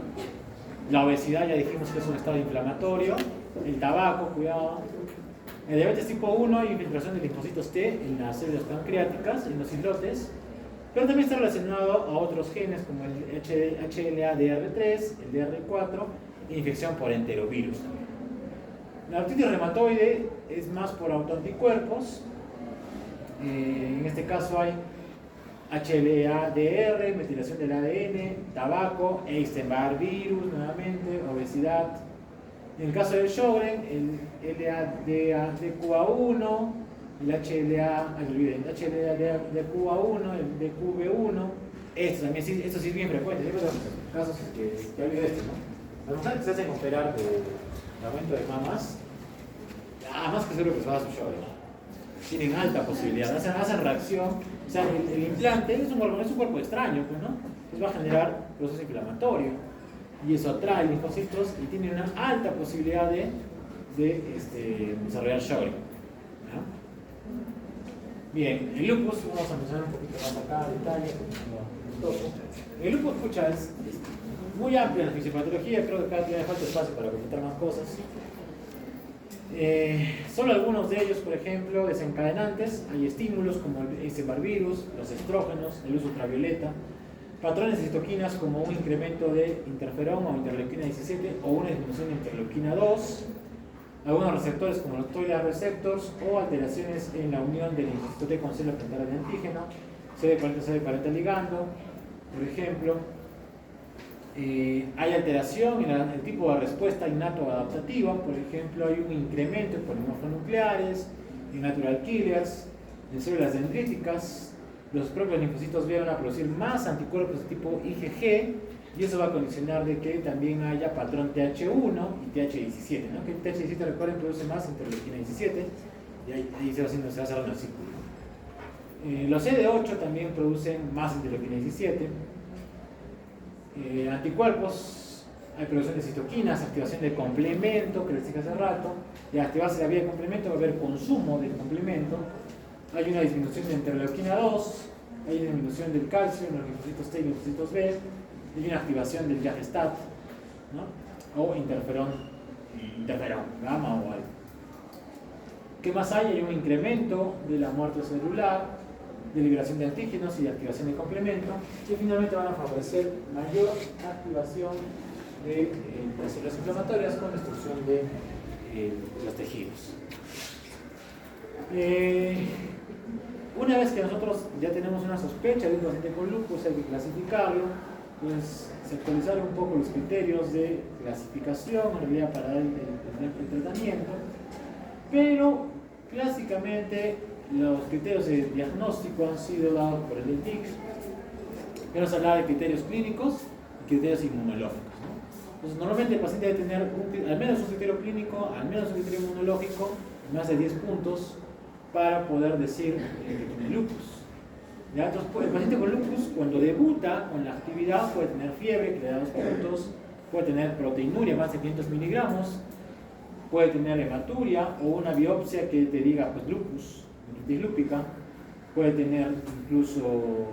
La obesidad ya dijimos que es un estado inflamatorio, el tabaco, cuidado. En diabetes tipo 1 hay infiltración de linfocitos T en las células pancreáticas, en los islotes, pero también está relacionado a otros genes como el HLA-DR3, el DR4 e infección por enterovirus también. La artritis reumatoide es más por autoanticuerpos. En este caso hay HLA-DR, metilación del ADN, tabaco, Epstein-Barr virus, nuevamente, obesidad. En el caso del Sjögren, el LADQA1, el HLA-DQA1, el DQB1. Esto sí es bien frecuente. Hay casos que olvidé esto, ¿no? Las mujeres que se hacen operar de aumento de mamas, más que seguro que se va a su Sjögren. Tienen alta posibilidad, hacen reacción. O sea, el implante es un cuerpo extraño, pues, ¿no? Entonces va a generar proceso inflamatorio y eso atrae linfocitos y tiene una alta posibilidad de desarrollar Sjögren. Bien, el lupus, vamos a mencionar un poquito más acá, detalle. El lupus, escucha, es muy amplio en la fisiopatología, creo que cada día falta espacio para comentar más cosas. Solo algunos de ellos, por ejemplo, desencadenantes, hay estímulos como el Epstein-Barr virus, los estrógenos, el luz ultravioleta, patrones de citoquinas como un incremento de interferón o interleuquina 17 o una disminución de interleuquina 2, algunos receptores como los toilet receptors o alteraciones en la unión del linfocito T con célula frente de antígeno, CD40 ligando, por ejemplo. Hay alteración en el tipo de respuesta innato adaptativa, por ejemplo, hay un incremento en polimonofnucleares, en natural killers, en células dendríticas. Los propios linfocitos B van a producir más anticuerpos de tipo IgG y eso va a condicionar de que también haya patrón TH1 y TH17, ¿no? Que el TH17, recuerden, produce más interleuquina 17 y ahí se va cerrando el círculo. Los CD8 también producen más interleuquina 17. Anticuerpos, hay producción de citoquinas, activación de complemento, que les dije hace rato. Y al activarse la vía de complemento va a haber consumo del complemento. Hay una disminución de interleuquina 2, hay una disminución del calcio en los linfocitos T y linfocitos B, y una activación del Jagestat, ¿no? O interferón, gamma o algo. ¿Qué más hay? Hay un incremento de la muerte celular, de liberación de antígenos y de activación de complemento, y finalmente van a favorecer mayor activación de las células inflamatorias con destrucción de los tejidos. Una vez que nosotros ya tenemos una sospecha de un paciente con lupus, hay que clasificarlo, pues se actualizaron un poco los criterios de clasificación en realidad para dar el tratamiento, pero clásicamente los criterios de diagnóstico han sido dados por el DIC, que nos habla de criterios clínicos y criterios inmunológicos, ¿no? Entonces, normalmente el paciente debe tener al menos un criterio clínico, al menos un criterio inmunológico, más de 10 puntos para poder decir que tiene lupus. ¿Ya? Entonces, el paciente con lupus, cuando debuta con la actividad, puede tener fiebre, que le da 2 puntos, puede tener proteinuria más de 500 miligramos, puede tener hematuria o una biopsia que te diga pues lupus, lúpica, puede tener incluso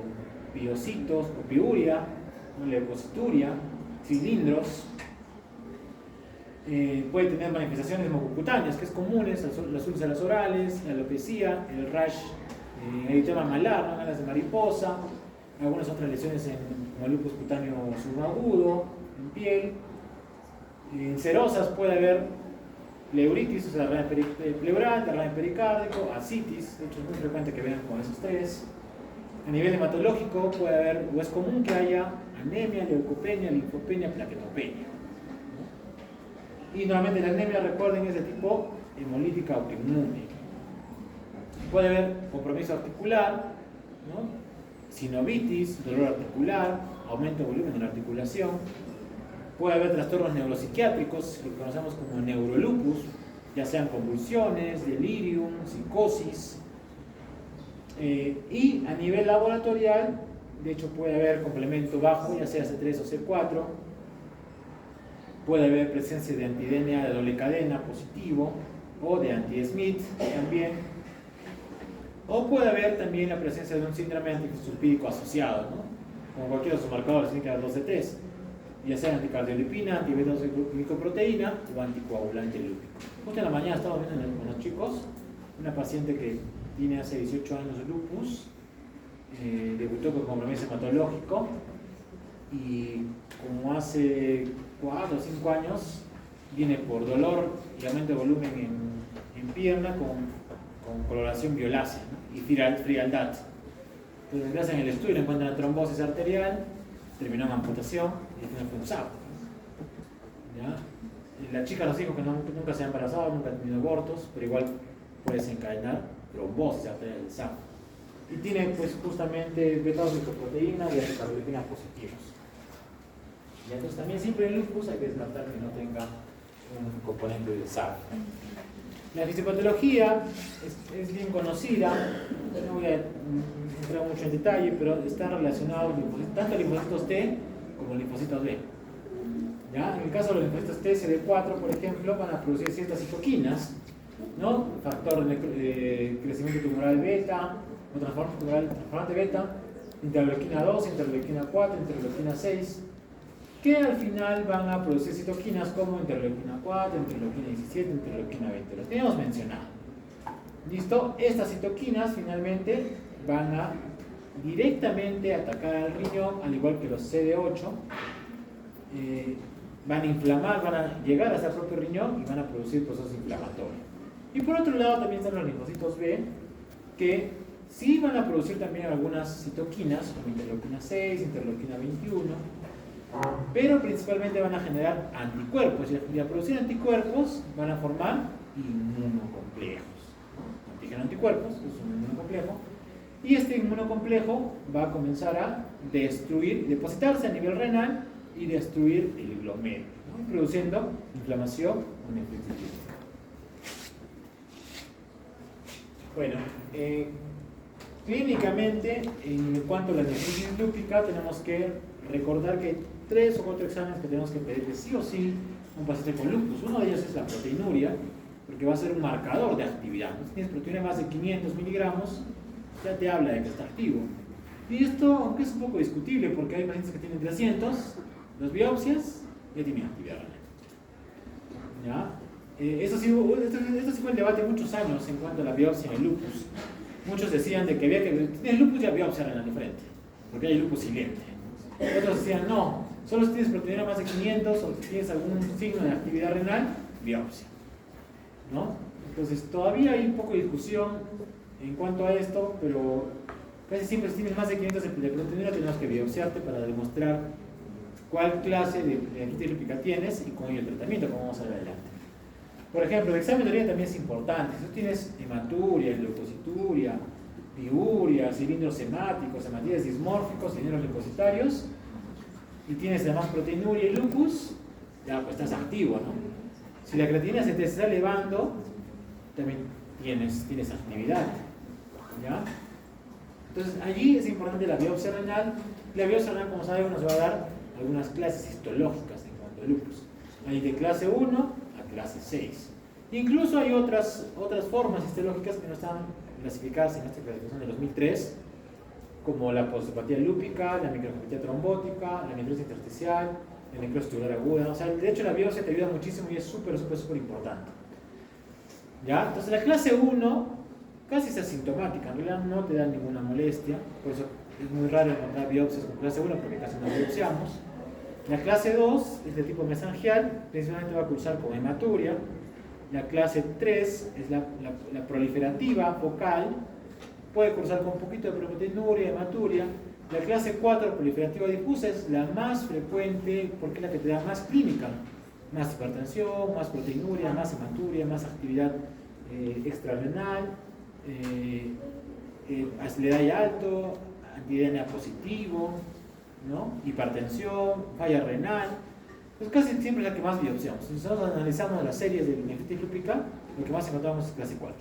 piocitos o piuria, leucocituria, cilindros, puede tener manifestaciones mucocutáneas, que es comunes, las úlceras orales, la alopecia, el rash, el eritema malar, ¿no? Alas de mariposa, algunas otras lesiones como el lupus cutáneo subagudo, en piel, En serosas puede haber pleuritis, o sea, derrame pleural, derrame pericárdico, ascitis, de hecho es muy frecuente que vengan con esos tres. A nivel hematológico puede haber, o es común que haya anemia, leucopenia, linfopenia, plaquetopenia. Y normalmente la anemia, recuerden, es de tipo hemolítica autoinmune. Puede haber compromiso articular, ¿no? Sinovitis, dolor articular, aumento de volumen de la articulación. Puede haber trastornos neuropsiquiátricos, lo que conocemos como neurolupus, ya sean convulsiones, delirium, psicosis. Y a nivel laboratorial, de hecho puede haber complemento bajo, ya sea C3 o C4. Puede haber presencia de anti-DNA de doble cadena positivo o de anti-Smith también. O puede haber también la presencia de un síndrome antifosfolípico asociado, ¿no? Como cualquiera de sus marcadores, tiene que haber 2 de 3, ya sea anticardiolipina, antibeta-glicoproteína o anticoagulante lúpico. Justo en la mañana estaba viendo con los chicos una paciente que tiene hace 18 años de lupus, debutó con compromiso hematológico y como hace 4 o 5 años viene por dolor y aumento de volumen en pierna con coloración violácea, ¿no? Y frialdad. Entonces le hacen el estudio y le encuentran trombosis arterial, terminó en amputación y al final fue un SAP. ¿Ya? La chica nos dijo que nunca se ha embarazado, nunca ha tenido abortos, pero igual puede desencadenar trombosis arterial del SAP. Y tiene pues justamente beta-glicoproteína y anticardiolipinas positivos. Y entonces también siempre en lupus hay que descartar que no tenga un componente del SAP. La fisiopatología es bien conocida, no voy a entrar mucho en detalle, pero está relacionado tanto linfocitos T como linfocitos B. ¿Ya? En el caso de los linfocitos T, CD4, por ejemplo, van a producir ciertas citoquinas, ¿no? Factor de crecimiento tumoral beta, o transformante beta, interleuquina 2, interleuquina 4, interleuquina 6, que al final van a producir citoquinas como interleuquina 4, interleuquina 17, interleuquina 20. Los teníamos mencionado. ¿Listo? Estas citoquinas finalmente van a directamente atacar al riñón, al igual que los CD8. Van a inflamar, van a llegar hasta el propio riñón y van a producir procesos inflamatorios. Y por otro lado también están los linfocitos B, que sí van a producir también algunas citoquinas, como interleuquina 6, interleuquina 21, pero principalmente van a generar anticuerpos, y al producir anticuerpos van a formar inmunocomplejos. Antígeno anticuerpos, es un inmunocomplejo, y este inmunocomplejo va a comenzar a destruir, depositarse a nivel renal y destruir el glomérulo, ¿no? Produciendo inflamación o nefritis. Bueno, clínicamente, en cuanto a la nefritis lúpica, tenemos que recordar que hay 3 o 4 exámenes que tenemos que pedirle sí o sí a un paciente con lupus. Uno de ellos es la proteinuria, porque va a ser un marcador de actividad. Si tienes proteína más de 500 miligramos, ya te habla de que está activo. Y esto, aunque es un poco discutible, porque hay pacientes que tienen 300, las biopsias ya tienen actividad renal. ¿Ya? Esto sí fue el debate muchos años en cuanto a la biopsia en el lupus. Muchos decían de que había que tienes lupus ya biopsia renal de frente, porque hay lupus silente. Otros decían no, solo si tienes proteína más de 500 o si tienes algún signo de actividad renal, biopsia, ¿no? Entonces todavía hay un poco de discusión en cuanto a esto, pero casi siempre si tienes más de 500 de proteína tenemos que biopsiarte para demostrar cuál clase de nefritis lúpica tienes y con ello el tratamiento, como vamos a ver adelante. Por ejemplo, el examen de orina también es importante. Si tú tienes hematuria, leucocituria, piuria, cilindros hemáticos, hematidas dismórficos, cilindros leucocitarios, y tienes además proteinuria y lupus, ya pues estás activo, ¿no? Si la creatinina se te está elevando, también tienes actividad, ¿ya? Entonces allí es importante la biopsia renal. La biopsia renal, como sabemos, nos va a dar algunas clases histológicas en cuanto a lupus. Hay de clase 1 a clase 6. Incluso hay otras formas histológicas que no están clasificadas en esta clasificación de 2003, como la postopatía lúpica, la microangiopatía trombótica, la necrosis intersticial, la necrosis tubular aguda. O sea, de hecho la biopsia te ayuda muchísimo y es súper importante. ¿Ya? Entonces la clase 1 casi es asintomática, en realidad no te da ninguna molestia, por eso es muy raro encontrar biopsias con clase 1 porque casi no biopsiamos. La clase 2 es de tipo mesangial, principalmente va a cursar con hematuria. La clase 3 es la proliferativa focal, puede cursar con un poquito de proteinuria, hematuria. La clase 4, proliferativa difusa, es la más frecuente porque es la que te da más clínica. Más hipertensión, más proteinuria, más hematuria, más actividad extrarrenal, acidicidad alto, anti-DNA positivo, ¿no? Hipertensión, falla renal. Pues casi siempre es la que más biopsiamos. Si nosotros analizamos las series de nefritis lúpica, lo que más encontramos es clase 4.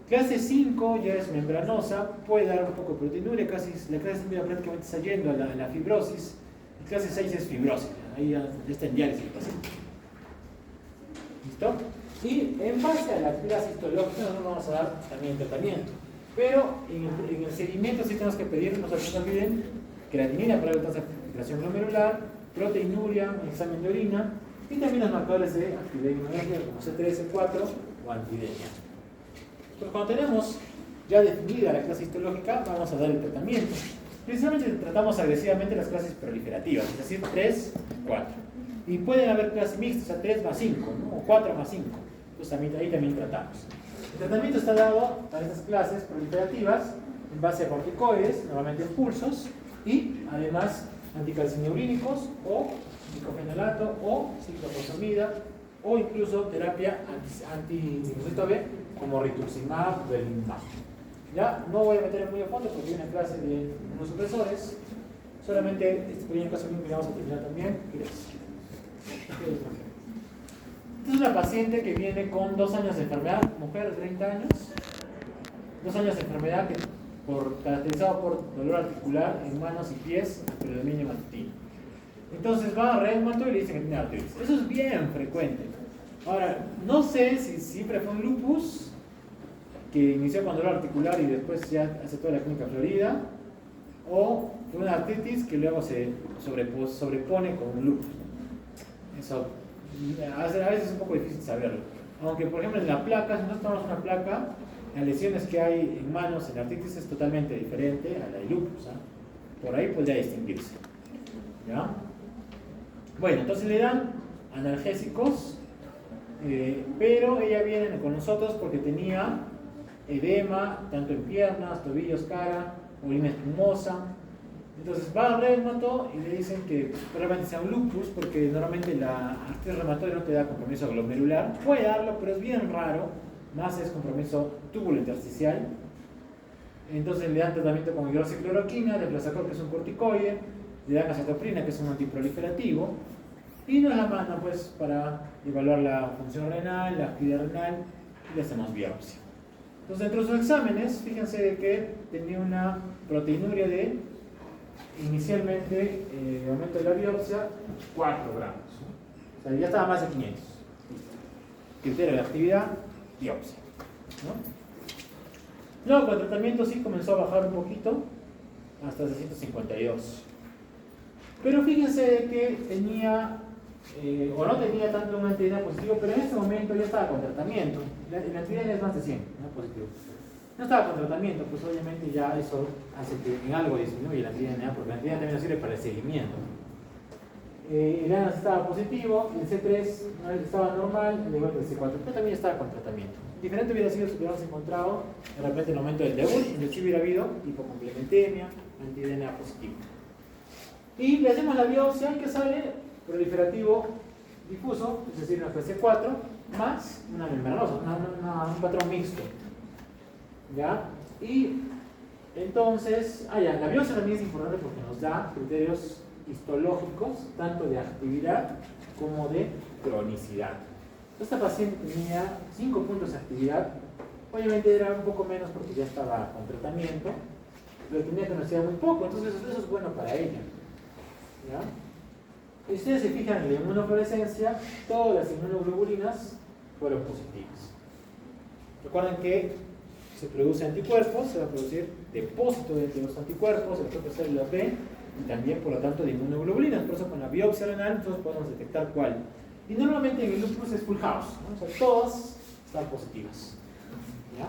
Clase 5 ya es membranosa, puede dar un poco de proteinuria, la clase 5 ya prácticamente está yendo a la fibrosis. Y clase 6 es fibrosis, ahí ya está en diálisis el paciente. ¿Listo? Y en base a la clase histológica nosotros vamos a dar también tratamiento. Pero en el seguimiento sí tenemos que pedir, no se olviden, creatinina para la tasa de filtración glomerular, proteinuria, examen de orina y también los marcadores de actividad inmunológica como C3, C4 o antidenia. Pues cuando tenemos ya definida la clase histológica, vamos a dar el tratamiento. Principalmente tratamos agresivamente las clases proliferativas, es decir, 3 y 4. Y pueden haber clases mixtas, o sea, 3 más 5, ¿no? O 4 más 5. Entonces ahí también tratamos. El tratamiento está dado para estas clases proliferativas en base a corticoides, normalmente impulsos, y además anticalcinurínicos o diclofenolato o ciclofosfamida o incluso terapia anti-linfocito B como rituximab, belimumab. Ya no voy a meter muy a fondo porque hay una clase de inmunosupresores. Solamente este pequeño caso que vamos a terminar también. Esta es una paciente que viene con 2 años de enfermedad, mujer de 30 años, 2 años de enfermedad caracterizado por dolor articular en manos y pies, predominio matutino. Entonces va a reumato y le dicen que tiene artritis. Eso es bien frecuente. Ahora, no sé si siempre fue un lupus que inició con dolor articular y después ya hace toda la clínica florida, o fue una artritis que luego se sobrepone con un lupus. Eso a veces es un poco difícil saberlo. Aunque, por ejemplo, en la placa, si nosotros tomamos una placa, las lesiones que hay en manos en la artritis es totalmente diferente a la de lupus. Por ahí podría distinguirse. ¿Ya? Bueno, entonces le dan analgésicos, pero ella viene con nosotros porque tenía edema, tanto en piernas, tobillos, cara, orina espumosa. Entonces va al reumato y le dicen que probablemente sea un lupus porque normalmente la artritis reumatoide no te da compromiso glomerular. Puede darlo, pero es bien raro. Más es compromiso túbulo-intersticial. Entonces le dan tratamiento con hidroxicloroquina, deflazacor, que es un corticoide, le dan acetoprina, que es un antiproliferativo, y nos la mandan pues para evaluar la función renal, la actividad renal, y le hacemos biopsia. Entonces, dentro de sus exámenes, fíjense de que tenía una proteinuria de, inicialmente, en el momento de la biopsia, 4 gramos. O sea, ya estaba más de 500. Criterio de actividad, biopsia. Luego, con el tratamiento sí comenzó a bajar un poquito, hasta 652. Pero fíjense que tenía, o no tenía tanto un anti-DNA positivo, pero en este momento ya estaba con tratamiento. El anti-DNA es más de 100, no positivo. No estaba con tratamiento, pues obviamente ya eso hace que en algo disminuye el anti-DNA, porque el anti-DNA también sirve para el seguimiento. El ANAS estaba positivo, el C3 estaba normal, el igual que el C4, pero también estaba con tratamiento. Diferente hubiera sido si hubiéramos encontrado de repente en el momento del debut, en el sí hubiera habido hipocomplementemia, anti-DNA positivo. Y le hacemos la biopsia que sale proliferativo difuso, es decir, una FC4 más una membranosa, un patrón mixto. ¿Ya? Y entonces, la biopsia también es importante porque nos da criterios histológicos, tanto de actividad como de cronicidad. Esta paciente tenía 5 puntos de actividad, obviamente era un poco menos porque ya estaba con tratamiento, pero tenía cronicidad muy poco, entonces eso es bueno para ella. ¿Ya? Y ustedes se fijan en la inmunofluorescencia, todas las inmunoglobulinas fueron positivas. Recuerden que se produce anticuerpos, se va a producir depósito de los anticuerpos, el propio célula B, y también por lo tanto de inmunoglobulinas. Por eso con la biopsia renal nosotros podemos detectar cuál. Y normalmente en el lupus es full house, ¿no? O sea, todas están positivas. ¿Ya?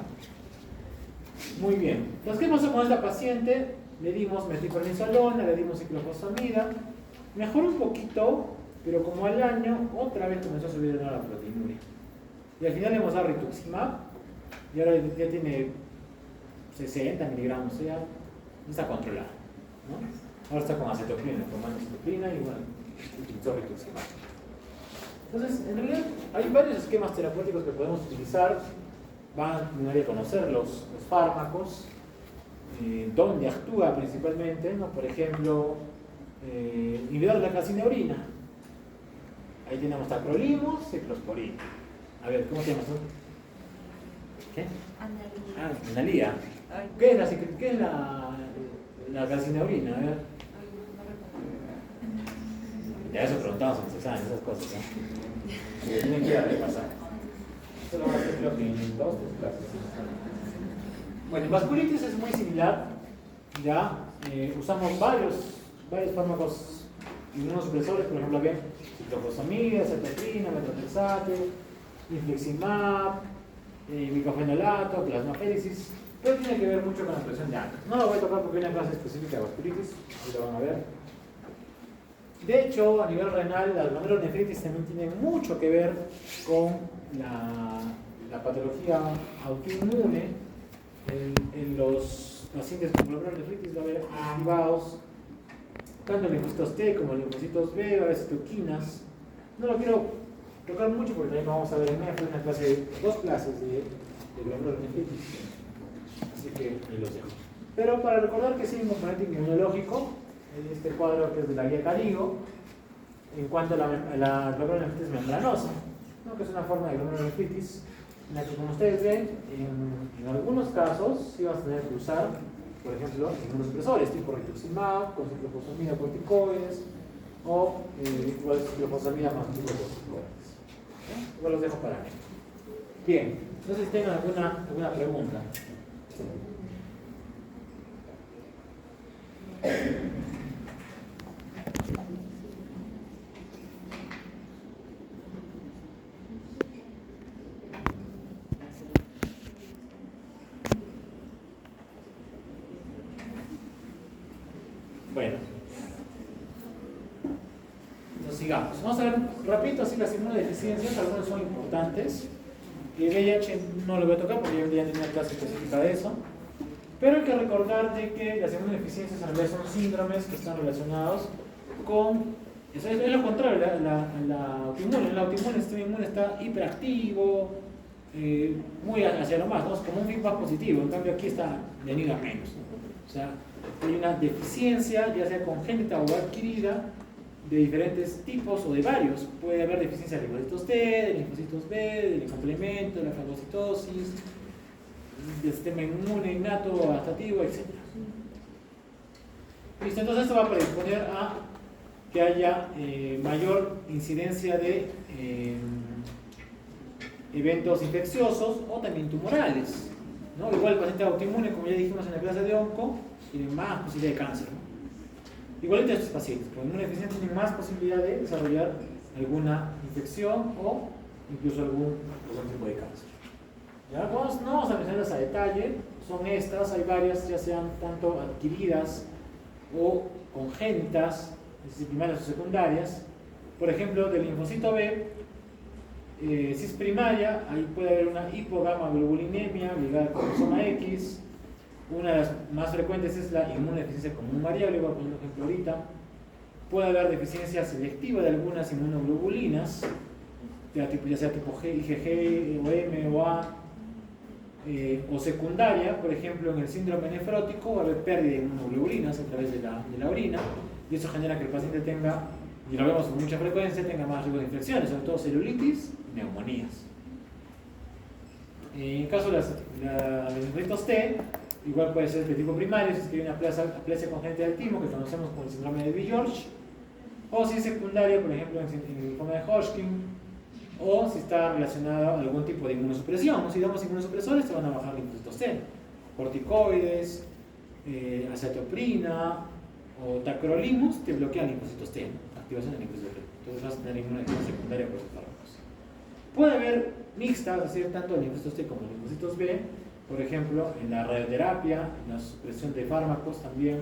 Muy bien. Entonces, ¿qué pasó con esta paciente? Le dimos metilprednisolona, le dimos ciclofosfamida, Mejoró un poquito, pero como al año otra vez comenzó a subir de nuevo la proteinuria. Y al final le hemos dado rituximab y ahora ya tiene 60 miligramos, o sea, está controlado, ¿no? Ahora está con acetoprina, tomando acetoprina y bueno, utilizó rituximab. Entonces, en realidad hay varios esquemas terapéuticos que podemos utilizar. Van a tener que conocer los fármacos, dónde actúa principalmente, ¿no? Por ejemplo, inhibidor de la calcineurina. Ahí tenemos tacrolimus, ciclosporina. A ver, ¿cómo se llama eso? ¿Qué? Analía. ¿Qué es la calcineurina? A ver. Ya eso preguntamos en los exámenes, esas cosas, ¿no? Tienen que ir a repasar. Esto lo va a hacer creo que en 2 o 3 clases. Bueno, en vasculitis es muy similar. Ya usamos varios fármacos inmunosupresores, por ejemplo, bien, ciclofosfamida, cetoprina, metotrexate, infliximab, micofenolato, plasmaféresis, pero tiene que ver mucho con la presión de ANCA. No lo voy a tocar porque hay una clase específica de vasculitis, ahí lo van a ver. De hecho, a nivel renal, la glomerulonefritis también tiene mucho que ver con la patología autoinmune. En los pacientes con glomerulonefritis va a haber activados tanto linfocitos T como linfocitos B, va a haber citoquinas. No lo quiero tocar mucho porque también vamos a ver en una clase, 2 clases de glomerulonefritis. Así que ahí los dejo. Pero para recordar que sí hay un componente inmunológico, este cuadro que es de la guía Carigo, en cuanto a la glomerulonefritis membranosa, ¿no? Que es una forma de glomerulonefritis en la que, como ustedes ven, en algunos casos sí vas a tener que usar, por ejemplo, inmunosupresores tipo rituximab, con ciclofosfamida corticoides, o igual ciclofosfamida más glucocorticoides. Igual los dejo para mí. Bien, no sé si tengan alguna pregunta. Bueno, entonces sigamos. Vamos a ver rapidito así las inmunodeficiencias, algunas son importantes. El VIH no lo voy a tocar porque yo ya tenía una clase específica de eso. Pero hay que recordar de que las inmunodeficiencias en realidad son síndromes que están relacionados con... Eso es lo contrario, la autoinmune. El autoinmune, el sistema inmune está hiperactivo, muy hacia lo más, ¿no? Es como un feedback positivo. En cambio aquí está venido a menos, ¿no? O sea, hay una deficiencia, ya sea congénita o adquirida, de diferentes tipos o de varios. Puede haber deficiencia de linfocitos T, de linfocitos B, del complemento, de la fagocitosis, del sistema inmune innato o adaptativo, etc. Listo, entonces esto va a predisponer a que haya mayor incidencia de eventos infecciosos o también tumorales, ¿no? Igual el paciente autoinmune, como ya dijimos en la clase de onco, tiene más posibilidad de cáncer, ¿no? Igual estos pacientes con inmunodeficiencia tienen más posibilidad de desarrollar alguna infección o incluso algún tipo de cáncer. ¿Ya? No vamos a mencionarlas a detalle, son estas, hay varias, ya sean tanto adquiridas o congénitas, es decir, primarias o secundarias. Por ejemplo, del linfocito B, si es primaria, ahí puede haber una hipogamaglobulinemia ligada al cromosoma X. Una de las más frecuentes es la inmunodeficiencia común variable, voy a poner un ejemplo ahorita. Puede haber deficiencia selectiva de algunas inmunoglobulinas, ya sea tipo G, IgG, o M o A, o secundaria, por ejemplo, en el síndrome nefrótico va a haber pérdida de inmunoglobulinas a través de la orina, y eso genera que el paciente tenga, y lo vemos con mucha frecuencia, tenga más riesgo de infecciones, sobre todo celulitis y neumonías. En el caso de los linfocitos T, igual puede ser de tipo primario, si es que hay una aplasia congénita del timo, que conocemos como el síndrome de B-George, o si es secundaria, por ejemplo, en el linfoma de Hodgkin, o si está relacionada a algún tipo de inmunosupresión. Si damos inmunosupresores, se van a bajar linfocitos T, corticoides, acetoprina o tacrolimus te bloquean linfocitos T, ¿no? Activación de linfocitos T. Entonces vas a tener inmunodeficiencia secundaria por esos fármacos. Puede haber mixtas, es decir, tanto linfocitos T como linfocitos B, por ejemplo, en la radioterapia, en la supresión de fármacos también,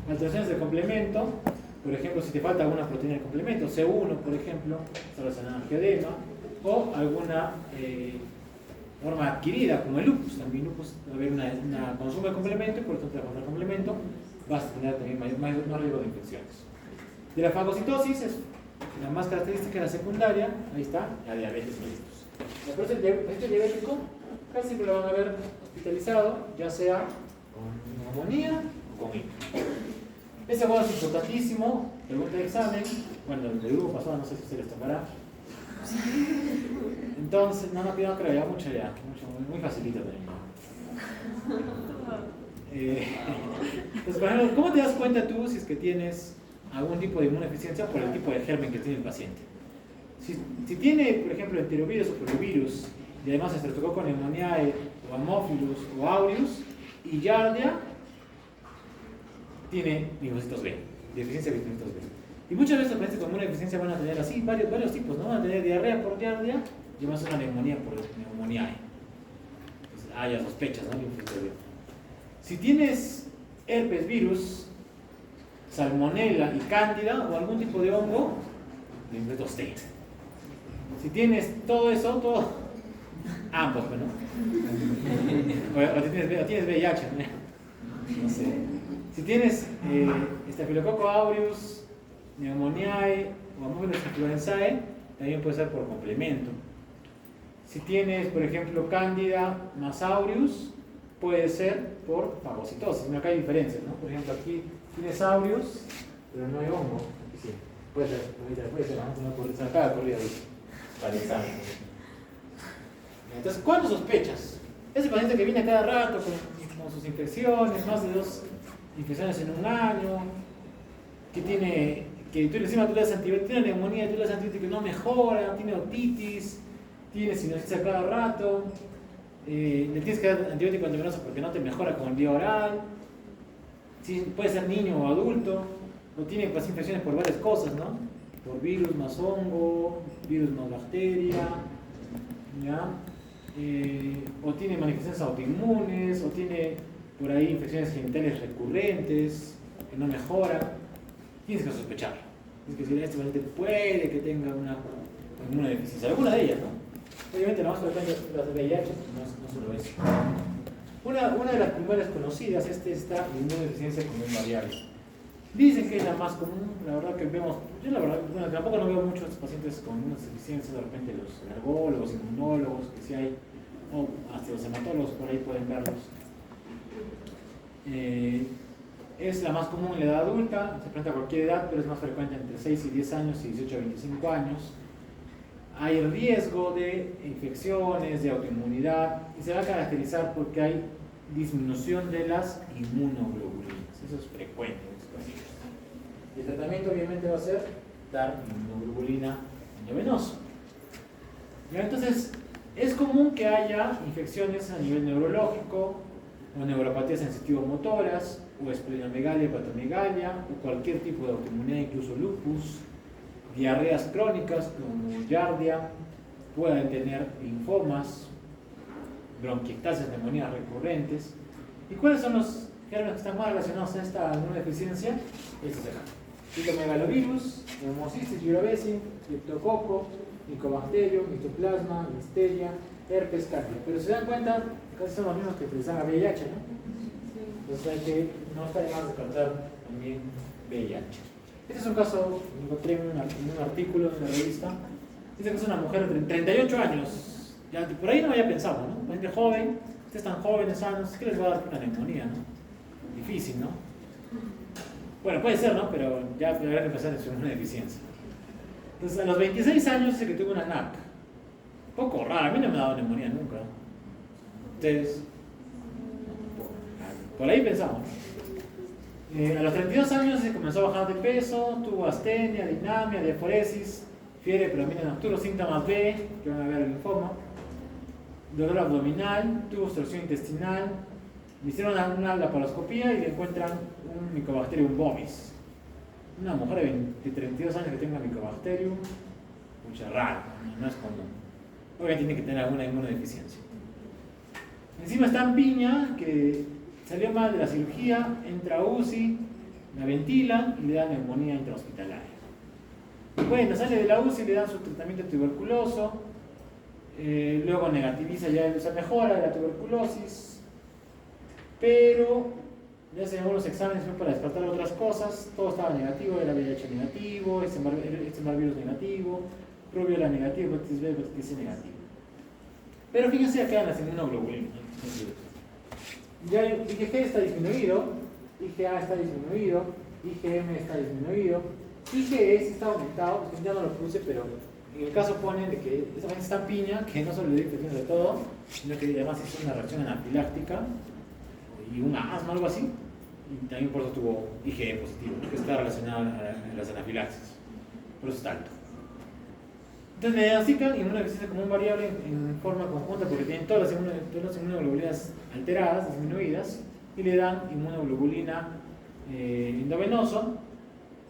alteraciones de complemento, Por ejemplo, si te falta alguna proteína de complemento, C1, por ejemplo, está relacionada al angioedema, o alguna forma adquirida, como el lupus. También lupus va a haber una consumo de complemento, y por lo tanto, al complemento vas a tener también más riesgo de infecciones. De la fagocitosis, es la más característica, la secundaria, ahí está, la diabetes mellitus. El paciente diabético casi siempre lo van a ver hospitalizado, ya sea con neumonía o con hipo. Ese cuadro es importantísimo, pregunta de examen, bueno, el grupo pasado no sé si se les tocará. Entonces, no creo, ya mucho, muy facilito también. Entonces, por ejemplo, ¿cómo te das cuenta tú si es que tienes algún tipo de inmunodeficiencia por el tipo de germen que tiene el paciente? Si tiene, por ejemplo, enterovirus o fluorovirus, y además Streptococcus pneumoniae, o Haemophilus, o Aureus, y Giardia, tiene linfocitos B, deficiencia de linfocitos B. Y muchas veces los pacientes con una deficiencia van a tener así varios tipos, ¿no? Van a tener diarrea por Giardia y además una neumonía por pneumoniae. Entonces, ya sospechas, ¿no? Linfocitos B. Si tienes herpes virus, salmonella y cándida o algún tipo de hongo, linfocitos T. Si tienes todo eso, ambos, ¿no? O tienes VIH, ¿no? No sé. Si tienes Staphylococcus aureus, pneumoniae o Haemophilus influenzae, también puede ser por complemento. Si tienes, por ejemplo, cándida más aureus, puede ser por fagocitosis. Acá hay diferencias, ¿no? Por ejemplo, aquí tienes aureus, pero no hay hongo. Aquí sí. Puede ser, ¿no? Se acaba de ocurrir para el examen. Entonces, ¿cuándo sospechas? Ese paciente que viene cada rato con sus infecciones, más de 2 infecciones en un año, que tú encima tú le das antibiótico, tiene neumonía, tú le das antibiótico y no mejora, tiene otitis, tiene sinusitis a cada rato, le tienes que dar antibiótico endovenoso porque no te mejora con el vía oral, puede ser niño o adulto, o tiene pues, infecciones por varias cosas, ¿no? Por virus más hongo, virus más bacteria, ¿ya? O tiene manifestaciones autoinmunes, o tiene por ahí infecciones genitales recurrentes que no mejoran. Tienes que sospecharlo. Tienes que decir, este paciente puede que tenga una inmunodeficiencia, alguna de ellas, ¿no? Obviamente la más frecuente es las de VIH, no solo eso. Una de las primeras conocidas es esta inmunodeficiencia común variable. Dicen que es la más común, la verdad que vemos, yo la verdad, bueno, tampoco no veo muchos pacientes con inmunodeficiencias, de repente los alergólogos, inmunólogos, que sí hay, o hasta los hematólogos por ahí pueden verlos. Es la más común en la edad adulta, se presenta a cualquier edad, pero es más frecuente entre 6 y 10 años y 18 a 25 años. Hay riesgo de infecciones, de autoinmunidad, y se va a caracterizar porque hay disminución de las inmunoglobulinas. Eso es frecuente en estos pacientes. Y el tratamiento obviamente va a ser dar inmunoglobulina endovenoso. Entonces, es común que haya infecciones a nivel neurológico, o neuropatías sensitivo-motoras, o esplenomegalia, hepatomegalia, o cualquier tipo de autoinmunidad, incluso lupus, diarreas crónicas como Giardia, pueden tener linfomas, bronquiectasias, neumonías recurrentes. ¿Y cuáles son los gérmenes que están más relacionados a esta inmunodeficiencia? Estos de acá. Citomegalovirus, Pneumocystis jirovecii, Streptococo, Mycobacterium, Mycoplasma, Listeria, herpes, cándida. Pero se dan cuenta, casi son los mismos que les dan a VIH, ¿no? Entonces hay que, no está de más descartar también VIH. Este es un caso, lo encontré en un artículo en la revista. Dice que es una mujer de 38 años. Ya, por ahí no me había pensado, ¿no? Gente joven, ustedes están jóvenes, sanos, ¿qué les va a dar una neumonía, no? Difícil, ¿no? Bueno, puede ser, ¿no? Pero ya habrá que empezar en su inmunodeficiencia. Entonces, a los 26 años dice que tuve una NAC. Poco raro, a mí no me ha dado neumonía nunca. Ustedes, por ahí pensamos. A los 32 años se comenzó a bajar de peso, tuvo astenia, dinamia, diaforesis, fiebre, predominio nocturno, síntomas B, que van a ver el linfoma, dolor abdominal, tuvo obstrucción intestinal, le hicieron una laparoscopía y le encuentran un Mycobacterium bovis. Una mujer de 32 años que tenga Mycobacterium, mucha raro, no es común. Obviamente tiene que tener alguna inmunodeficiencia. Encima está en piña, que salió mal de la cirugía, entra a UCI, la ventilan y le dan neumonía intrahospitalaria. Bueno, sale de la UCI y le dan su tratamiento tuberculoso, luego negativiza ya, se mejora de la tuberculosis, pero le hacen algunos exámenes para descartar otras cosas, todo estaba negativo, era VIH negativo, este virus negativo, rubiola negativo, hepatitis B, hepatitis C negativo. Pero fíjense acá en las inmunoglobulinas. Ya IgG está disminuido, IgA está disminuido, IgM está disminuido, IgE sí está aumentado, porque ya no lo puse, pero en el caso ponen de que esa gente está piña, que no solo le dio infecciones de todo, sino que además hizo una reacción anafiláctica y un asma, algo así, y también por eso tuvo IgE positivo, que está relacionado a las anafilaxis, por eso está alto. Entonces le diagnostican inmunodeficiencia como un variable en forma conjunta porque tienen todas las inmunoglobulinas alteradas, disminuidas, y le dan inmunoglobulina endovenoso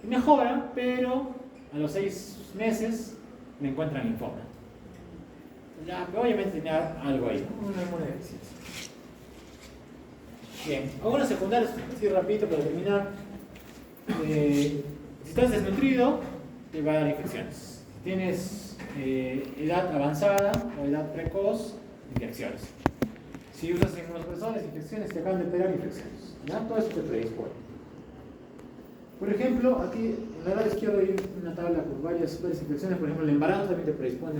y mejora, pero a los 6 meses le encuentran linfoma. Ya, pero obviamente tenía algo ahí, ¿no? Una inmunodeficiencia. Bien, algunas secundarias, así rapidito para terminar. Si estás desnutrido, te va a dar infecciones. Si tienes edad avanzada o edad precoz, infecciones. Si usas inmunosupresores, infecciones, te acaban de pegar infecciones. ¿Ya? Todo eso te predispone. Por ejemplo, aquí en el lado izquierdo hay una tabla con varias infecciones. Por ejemplo, el embarazo también te predispone